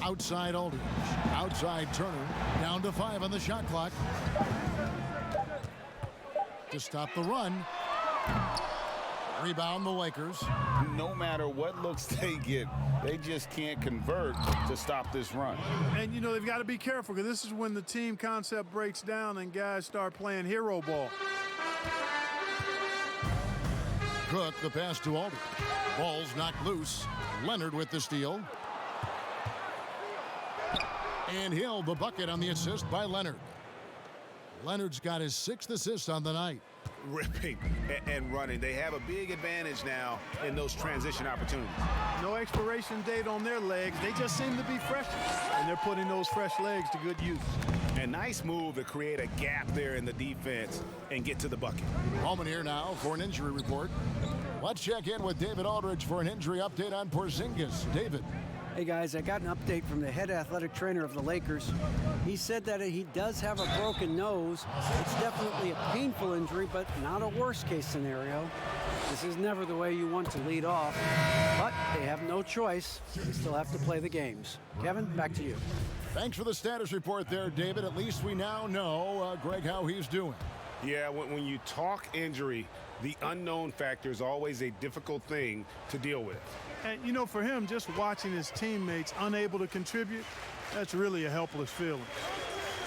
Outside Aldridge. Outside Turner. Down to 5 on the shot clock. To stop the run. Rebound the Lakers. No matter what looks they get, they just can't convert to stop this run. And, you know, they've got to be careful because this is when the team concept breaks down and guys start playing hero ball. Cook, the pass to Aldridge. Ball's knocked loose. Leonard with the steal. And Hill, the bucket on the assist by Leonard. Leonard's got his 6th assist on the night. Ripping and running. They have a big advantage now in those transition opportunities. No expiration date on their legs. They just seem to be fresh, and they're putting those fresh legs to good use. A nice move to create a gap there in the defense and get to the bucket. Holman here now for an injury report. Let's check in with David Aldridge for an injury update on Porzingis. David. Hey guys, I got an update from the head athletic trainer of the Lakers. He said that he does have a broken nose. It's definitely a painful injury, but not a worst case scenario. This is never the way you want to lead off, but they have no choice. They still have to play the games. Kevin, back to you. Thanks for the status report there, David. At least we now know, Greg, how he's doing. Yeah, when you talk injury, the unknown factor is always a difficult thing to deal with. And, you know, for him, just watching his teammates unable to contribute, that's really a helpless feeling.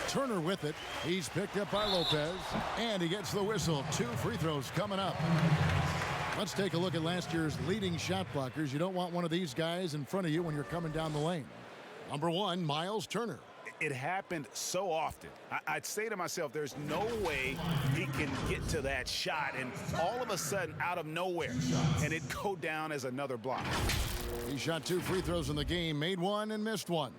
Turner with it. He's picked up by Lopez, and he gets the whistle. 2 free throws coming up. Let's take a look at last year's leading shot blockers. You don't want one of these guys in front of you when you're coming down the lane. Number 1, Miles Turner. It happened so often. I'd say to myself, there's no way he can get to that shot, and all of a sudden, out of nowhere, and it go down as another block. He shot 2 free throws in the game, made 1 and missed 1.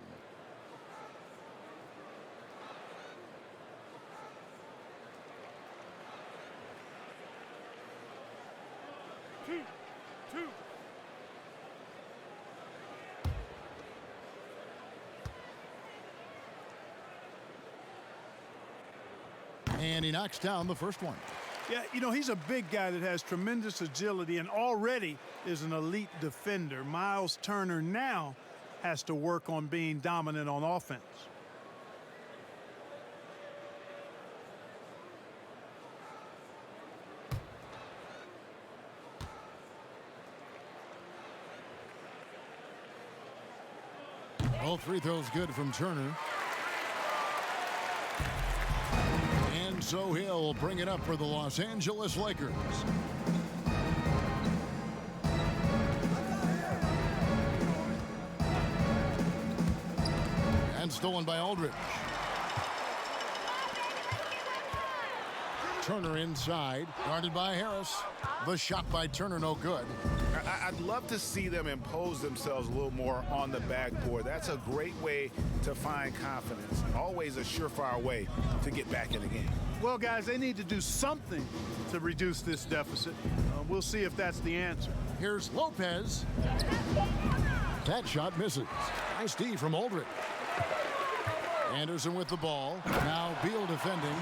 And he knocks down the first one. Yeah, you know, he's a big guy that has tremendous agility and already is an elite defender. Miles Turner now has to work on being dominant on offense. Both free throws good from Turner. And so he'll bring it up for the Los Angeles Lakers. And stolen by Aldridge. Turner inside, guarded by Harris. The shot by Turner, no good. I'd love to see them impose themselves a little more on the backboard. That's a great way to find confidence. Always a surefire way to get back in the game. Well, guys, they need to do something to reduce this deficit. We'll see if that's the answer. Here's Lopez. That shot misses. Nice D from Aldridge. Anderson with the ball. Now Beal defending.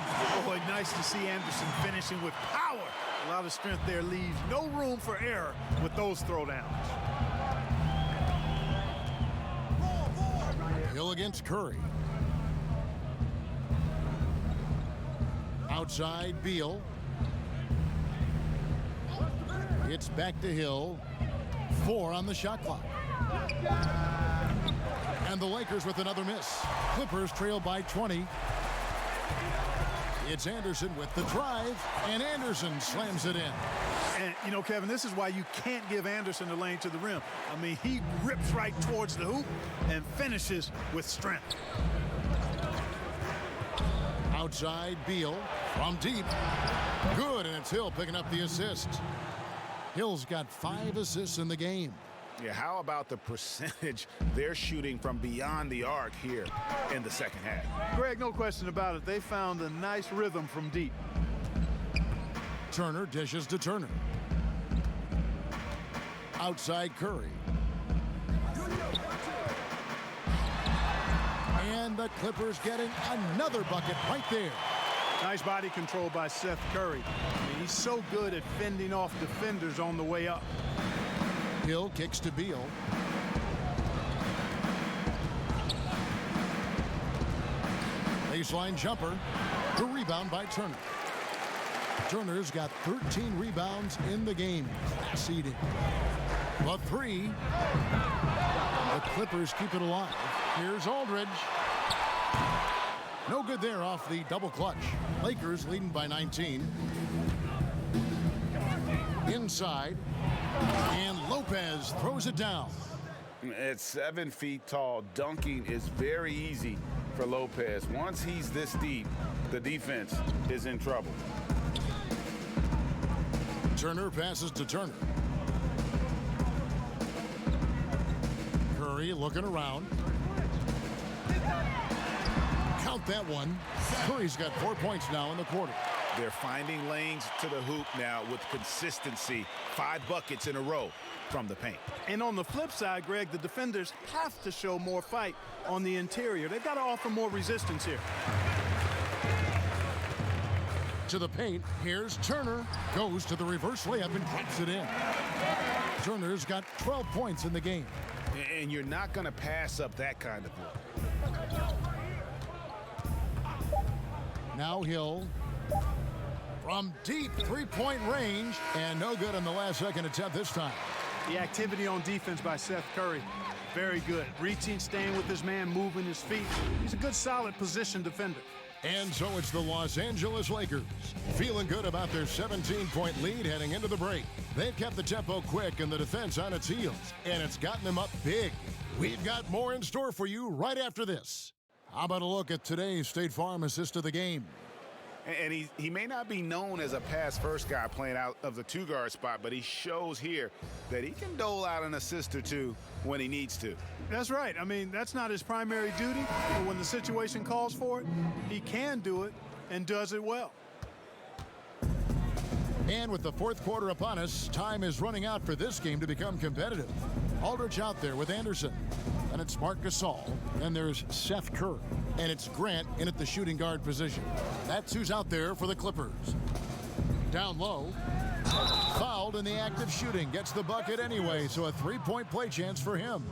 Boy, nice to see Anderson finishing with power. A lot of strength there, leaves no room for error with those throwdowns. Hill against Curry. Outside Beal. It's back to Hill. 4 on the shot clock. And the Lakers with another miss. Clippers trail by 20. It's Anderson with the drive, and Anderson slams it in. And, you know, Kevin, this is why you can't give Anderson the lane to the rim. I mean, he rips right towards the hoop and finishes with strength. Outside Beal from deep. Good, and it's Hill picking up the assist. Hill's got 5 assists in the game. Yeah, how about the percentage they're shooting from beyond the arc here in the second half? Greg, no question about it. They found a nice rhythm from deep. Turner dishes to Turner. Outside Curry. And the Clippers getting another bucket right there. Nice body control by Seth Curry. I mean, he's so good at fending off defenders on the way up. Hill kicks to Beal. Baseline jumper. The rebound by Turner. Turner's got 13 rebounds in the game. Seeding. The 3. The Clippers keep it alive. Here's Aldridge. No good there off the double clutch. Lakers leading by 19. Inside. And Lopez throws it down. At 7 feet tall, dunking is very easy for Lopez. Once he's this deep, the defense is in trouble. Turner passes to Turner. Curry looking around. Count that one. Curry's got 4 points now in the quarter. They're finding lanes to the hoop now with consistency. 5 buckets in a row from the paint. And on the flip side, Greg, the defenders have to show more fight on the interior. They've got to offer more resistance here. To the paint, here's Turner. Goes to the reverse layup and drops it in. Turner's got 12 points in the game. And you're not going to pass up that kind of look. Now Hill. From deep three-point range, and no good on the last second attempt this time. The activity on defense by Seth Curry, very good. Reaching, staying with his man, moving his feet. He's a good, solid position defender. And so it's the Los Angeles Lakers, feeling good about their 17-point lead heading into the break. They've kept the tempo quick and the defense on its heels, and it's gotten them up big. We've got more in store for you right after this. How about a look at today's State Farm assist of the game? And he may not be known as a pass-first guy playing out of the 2-guard spot, but he shows here that he can dole out an assist or two when he needs to. That's right. I mean, that's not his primary duty, but when the situation calls for it, he can do it and does it well. And with the fourth quarter upon us, time is running out for this game to become competitive. Aldridge out there with Anderson. And it's Marc Gasol. And there's Seth Curry. And it's Grant in at the shooting guard position. That's who's out there for the Clippers. Down low. Fouled in the act of shooting. Gets the bucket anyway, so a three-point play chance for him.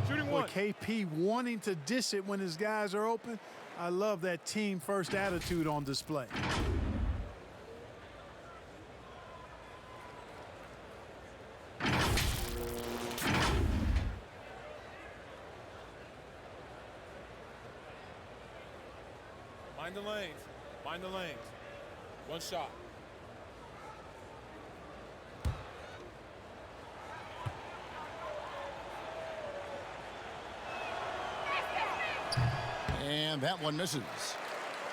Shooting one. KP wanting to dish it when his guys are open. I love that team-first attitude on display. Mind the lanes. Mind the lanes. One shot. And that one misses.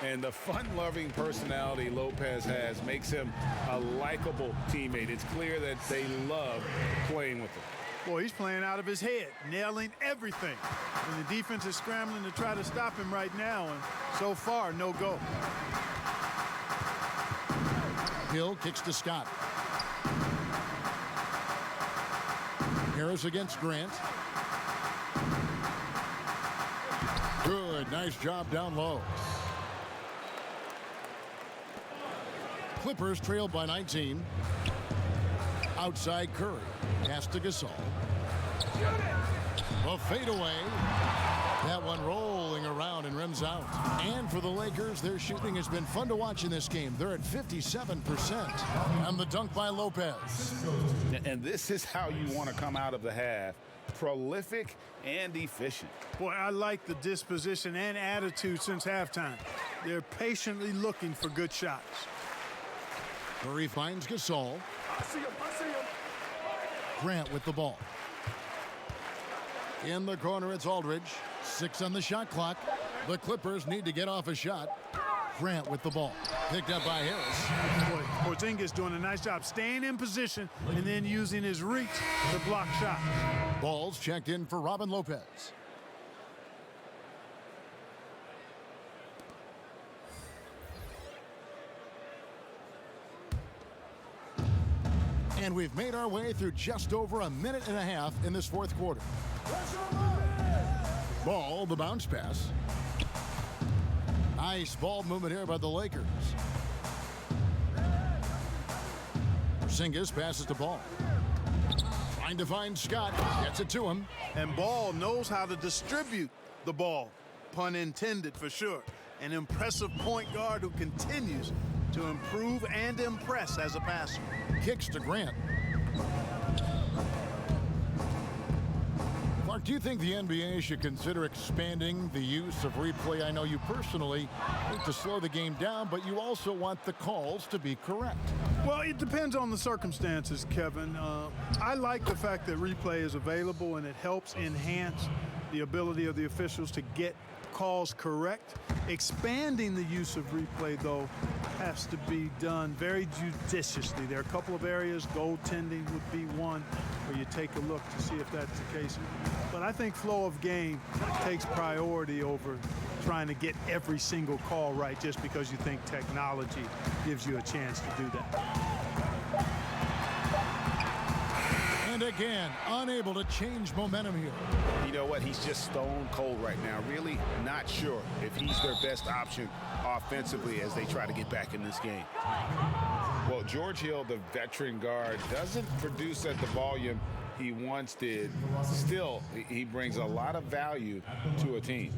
And the fun-loving personality Lopez has makes him a likable teammate. It's clear that they love playing with him. Boy, he's playing out of his head, nailing everything. And the defense is scrambling to try to stop him right now, and so far, no go. Hill kicks to Scott. Harris against Grant. Good, nice job down low. Clippers trailed by 19. Outside Curry. Pass to Gasol. A fadeaway. That one rolling around and rims out. And for the Lakers, their shooting has been fun to watch in this game. They're at 57%. And the dunk by Lopez. And this is how you want to come out of the half. Prolific and efficient. Boy, I like the disposition and attitude since halftime. They're patiently looking for good shots. Curry finds Gasol. I see him. Grant with the ball. In the corner, it's Aldridge. 6 on the shot clock. The Clippers need to get off a shot. Grant with the ball. Picked up by Harris. Boy, Porzingis doing a nice job staying in position and then using his reach to block shots. Balls checked in for Robin Lopez. And we've made our way through just over a minute and a half in this fourth quarter. Ball, the bounce pass. Nice ball movement here by the Lakers. Porzingis passes the ball. Trying to find Scott. Gets it to him. And Ball knows how to distribute the ball. Pun intended for sure. An impressive point guard who continues to improve and impress as a passer. Kicks to Grant. Mark, do you think the NBA should consider expanding the use of replay? I know you personally want to slow the game down, but you also want the calls to be correct. Well, it depends on the circumstances, Kevin. I like the fact that replay is available and it helps enhance the ability of the officials to get calls correct. Expanding the use of replay, though, has to be done very judiciously. There are a couple of areas, goaltending would be one, where you take a look to see if that's the case. But I think flow of game takes priority over trying to get every single call right just because you think technology gives you a chance to do that. And again, unable to change momentum here. You know what? He's just stone cold right now. Really not sure if he's their best option offensively as they try to get back in this game. Well, George Hill, the veteran guard, doesn't produce at the volume he once did. Still, he brings a lot of value to a team.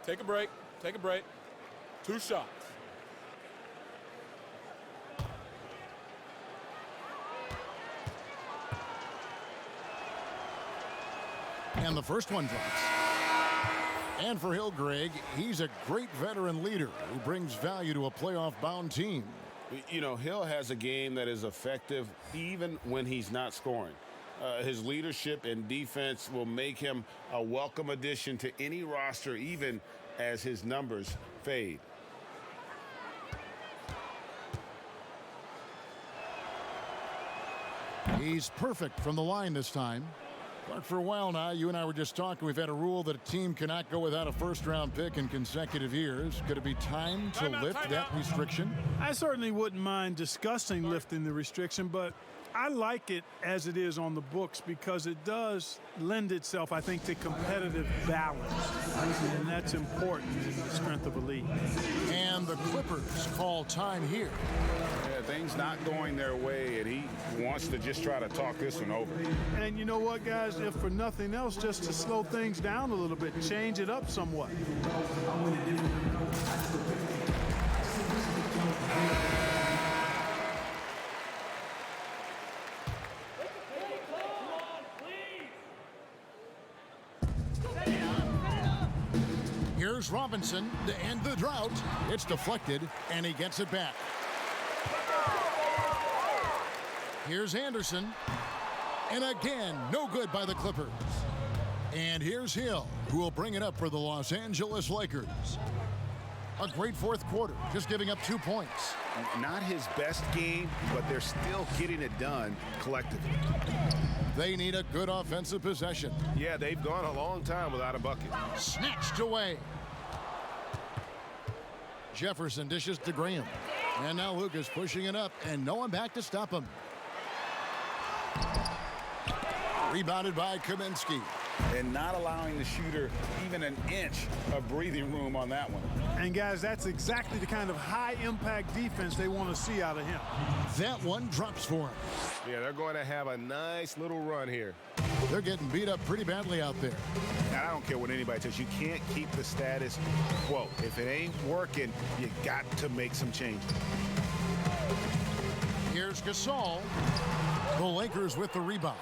Take a break. Take a break. 2 shots. And the first one drops. And for Hill, Greg, he's a great veteran leader who brings value to a playoff-bound team. You know, Hill has a game that is effective even when he's not scoring. His leadership and defense will make him a welcome addition to any roster, even as his numbers fade. He's perfect from the line this time. But for a while now, you and I were just talking, we've had a rule that a team cannot go without a first-round pick in consecutive years. Could it be time to lift that restriction? I certainly wouldn't mind discussing lifting the restriction, but I like it as it is on the books because it does lend itself, I think, to competitive balance. And that's important in the strength of a league. And the Clippers call time here. Yeah, things not going their way, and he wants to just try to talk this one over. And you know what, guys? If for nothing else, just to slow things down a little bit, change it up somewhat. Here's Robinson to end the drought. It's deflected, and he gets it back. Here's Anderson. And again, no good by the Clippers. And here's Hill, who will bring it up for the Los Angeles Lakers. A great fourth quarter, just giving up 2 points. Not his best game, but they're still getting it done collectively. They need a good offensive possession. Yeah, they've gone a long time without a bucket. Snatched away. Jefferson dishes to Graham. And now Lucas pushing it up, and no one back to stop him. Rebounded by Kaminsky. And not allowing the shooter even an inch of breathing room on that one. And guys, that's exactly the kind of high-impact defense they want to see out of him. That one drops for him. Yeah, they're going to have a nice little run here. They're getting beat up pretty badly out there. And I don't care what anybody says. You can't keep the status quo. If it ain't working, you got to make some changes. Here's Gasol. The Lakers with the rebound.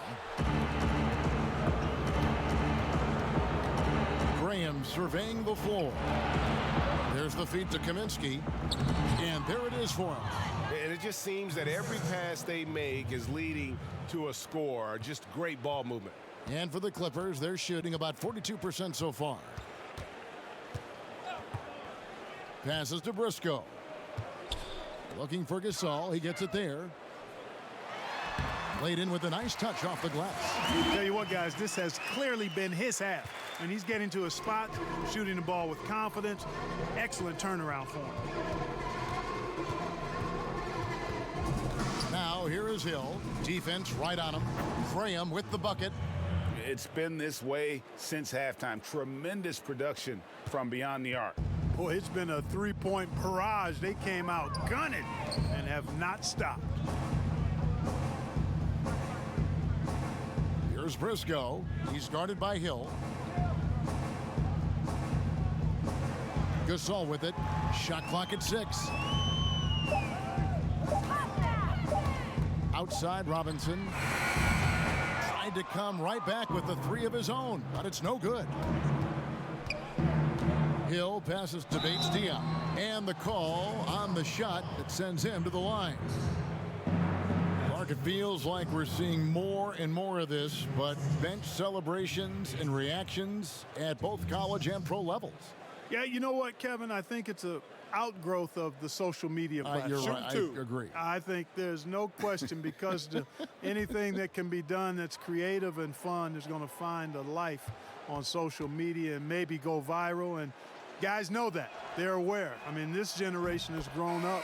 Graham surveying the floor. There's the feed to Kaminsky. And there it is for him. And it just seems that every pass they make is leading to a score. Just great ball movement. And for the Clippers, they're shooting about 42% so far. Passes to Briscoe. Looking for Gasol. He gets it there. Laid in with a nice touch off the glass. Tell you what, guys, this has clearly been his half. And he's getting to a spot, shooting the ball with confidence. Excellent turnaround for him. Now here is Hill. Defense right on him. Graham with the bucket. It's been this way since halftime. Tremendous production from beyond the arc. Boy, it's been a three-point barrage. They came out gunning and have not stopped. Here's Briscoe. He's guarded by Hill. Gasol with it. Shot clock at 6. Outside Robinson. Tried to come right back with the 3 of his own, but it's no good. Hill passes to Bates-Diop. And the call on the shot that sends him to the line. Mark, it feels like we're seeing more and more of this, but bench celebrations and reactions at both college and pro levels. Yeah, you know what, Kevin? I think it's an outgrowth of the social media platform. You're right. I agree. I think there's no question because anything that can be done that's creative and fun is going to find a life on social media and maybe go viral. And guys know that. They're aware. I mean, this generation has grown up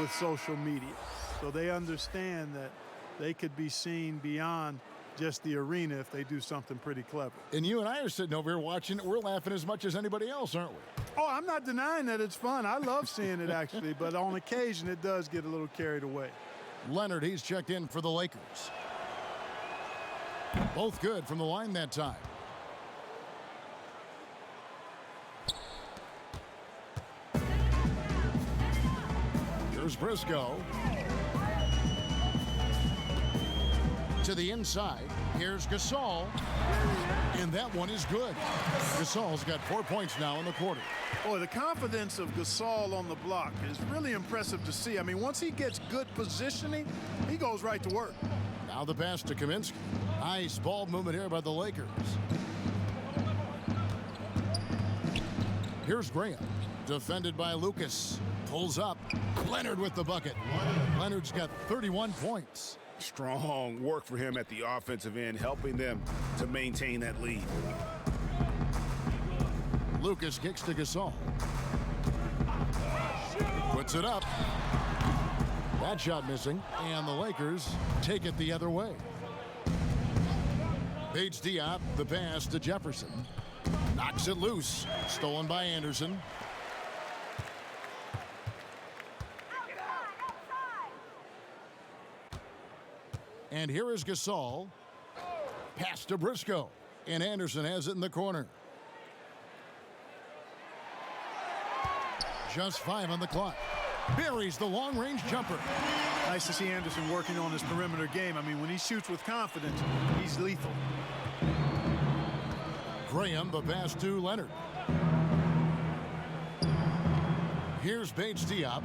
with social media. So they understand that they could be seen beyond just the arena if they do something pretty clever. And you and I are sitting over here watching it. We're laughing as much as anybody else, aren't we? Oh, I'm not denying that it's fun. I love seeing it, actually. But on occasion, it does get a little carried away. Leonard, he's checked in for the Lakers. Both good from the line that time. Here's Briscoe. To the inside. Here's Gasol. And that one is good. Gasol's got 4 points now in the quarter. Boy, the confidence of Gasol on the block is really impressive to see. I mean, once he gets good positioning, he goes right to work. Now the pass to Kaminsky. Nice ball movement here by the Lakers. Here's Graham. Defended by Lucas. Pulls up. Leonard with the bucket. Leonard's got 31 points. Strong work for him at the offensive end, helping them to maintain that lead. Lucas kicks to Gasol. Puts it up. That shot missing, and the Lakers take it the other way. Bates-Diop, the pass to Jefferson. Knocks it loose. Stolen by Anderson. And here is Gasol. Pass to Briscoe. And Anderson has it in the corner. Just 5 on the clock. Buries the long-range jumper. Nice to see Anderson working on his perimeter game. I mean, when he shoots with confidence, he's lethal. Graham, the pass to Leonard. Here's Bates Diop.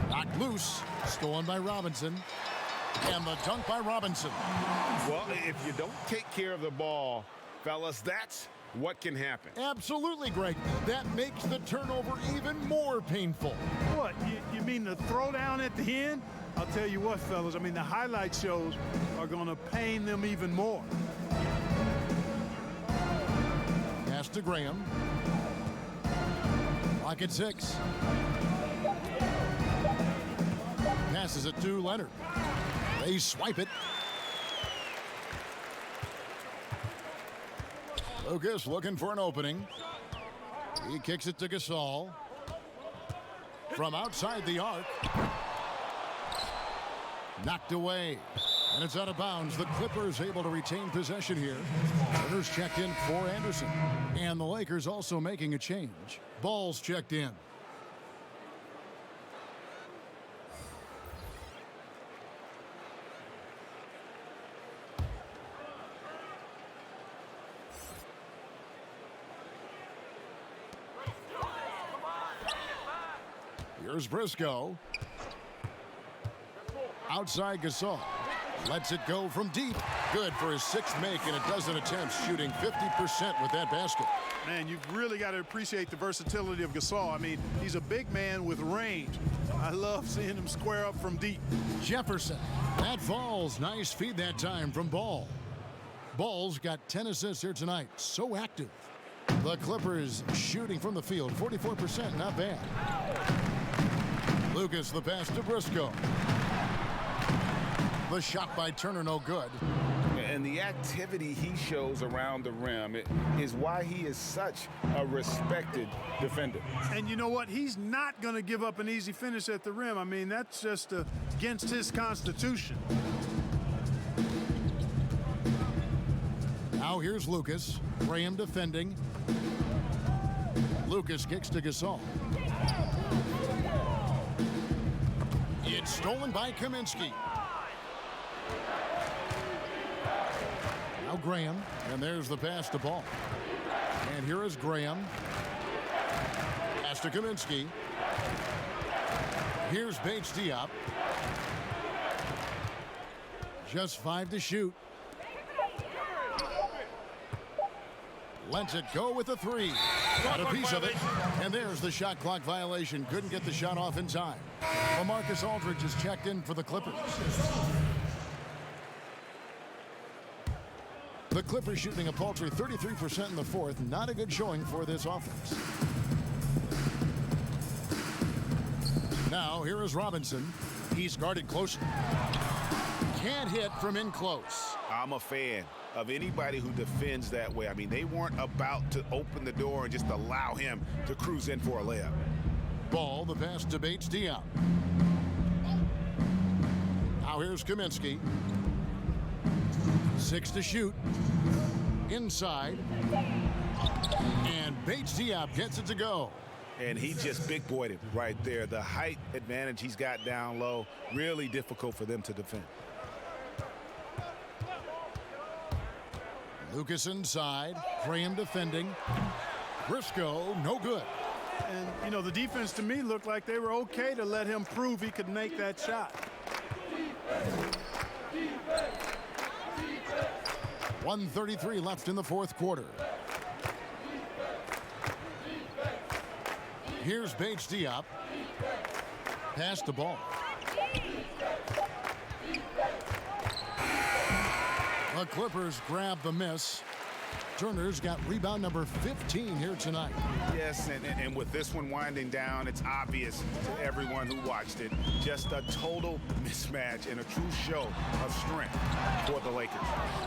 Knocked loose. Stolen by Robinson. And the dunk by Robinson. Well, if you don't take care of the ball, fellas, that's what can happen. Absolutely, Greg. That makes the turnover even more painful. What, you mean the throwdown at the end? I'll tell you what, fellas, I mean, the highlight shows are going to pain them even more. Pass to Graham. Lock at 6. Passes it to Leonard. They swipe it. Lucas looking for an opening. He kicks it to Gasol. From outside the arc. Knocked away. And it's out of bounds. The Clippers able to retain possession here. Turner's checked in for Anderson. And the Lakers also making a change. Ball's checked in. Here's Briscoe. Outside Gasol. Lets it go from deep. Good for his 6th make in a dozen attempts, shooting 50% with that basket. Man, you've really got to appreciate the versatility of Gasol. I mean, he's a big man with range. I love seeing him square up from deep. Jefferson. That falls. Nice feed that time from Ball. Ball's got 10 assists here tonight. So active. The Clippers shooting from the field. 44%. Not bad. Lucas, the pass to Briscoe. The shot by Turner, no good. And the activity he shows around the rim is why he is such a respected defender. And you know what? He's not going to give up an easy finish at the rim. I mean, that's just against his constitution. Now here's Lucas. Graham defending. Lucas kicks to Gasol. It's stolen by Kaminsky. Now Graham, and there's the pass to Ball. And here is Graham. Pass to Kaminsky. Here's Bates Diop. Just 5 to shoot. Lets it go with a 3. Got a piece of it. And there's the shot clock violation. Couldn't get the shot off in time. LaMarcus Aldridge is checked in for the Clippers. The Clippers shooting a paltry 33% in the 4th. Not a good showing for this offense. Now here is Robinson. He's guarded closely. Can't hit from in close. I'm a fan of anybody who defends that way. I mean, they weren't about to open the door and just allow him to cruise in for a layup. Ball, the pass to Bates Diop. Now here's Kaminsky. 6 to shoot. Inside. And Bates Diop gets it to go. And he just big boyed it right there. The height advantage he's got down low, really difficult for them to defend. Lucas inside. Graham defending. Briscoe, no good. And, you know, the defense to me looked like they were okay to let him prove he could make that shot. 1:33 left in the 4th quarter. Here's Bates Diop. Pass the ball. The Clippers grab the miss. Turner's got rebound number 15 here tonight. Yes, and with this one winding down, it's obvious to everyone who watched it. Just a total mismatch and a true show of strength for the Lakers.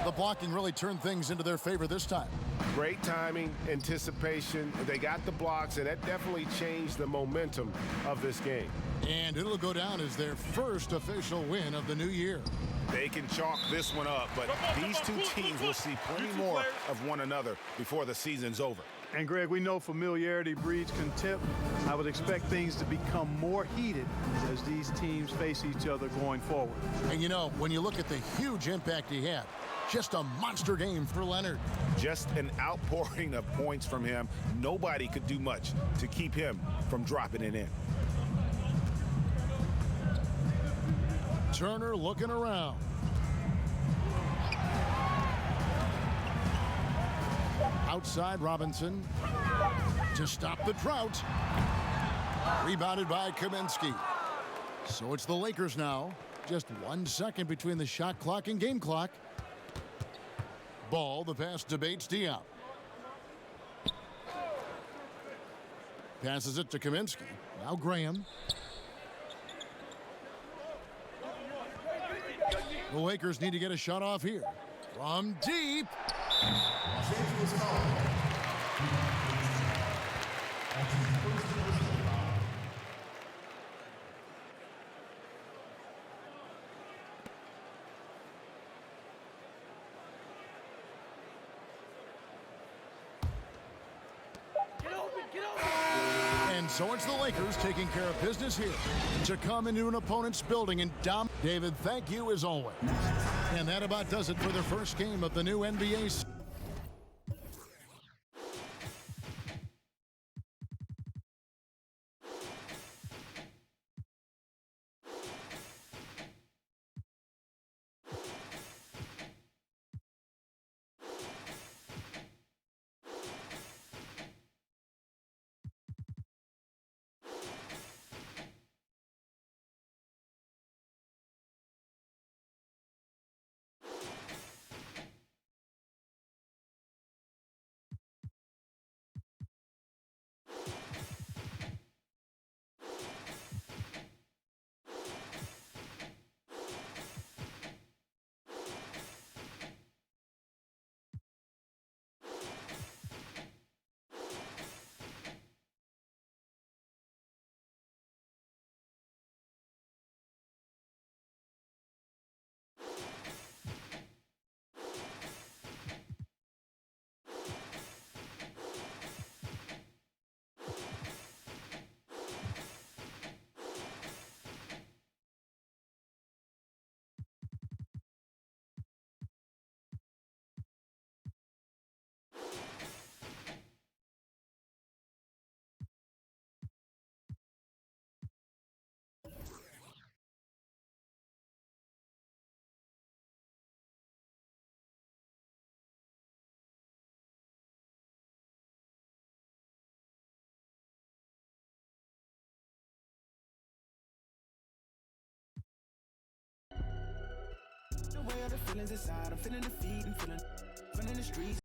The blocking really turned things into their favor this time. Great timing, anticipation. They got the blocks, and that definitely changed the momentum of this game. And it'll go down as their first official win of the new year. They can chalk this one up, but these two teams will see plenty more of one another before the season's over. And Greg, we know familiarity breeds contempt. I would expect things to become more heated as these teams face each other going forward. And you know, when you look at the huge impact he had, just a monster game for Leonard. Just an outpouring of points from him. Nobody could do much to keep him from dropping it in. Turner looking around. Outside Robinson to stop the drought. Rebounded by Kaminsky. So it's the Lakers now. Just 1 second between the shot clock and game clock. Ball, the pass to Bates Diop. Passes it to Kaminsky. Now Graham. The Lakers need to get a shot off here. From deep. And so it's the Lakers taking care of business here to come into an opponent's building and dominate. David, thank you as always. And that about does it for the first game of the new NBA. The way of the feelings inside, I'm feeling defeat and feeling the streets.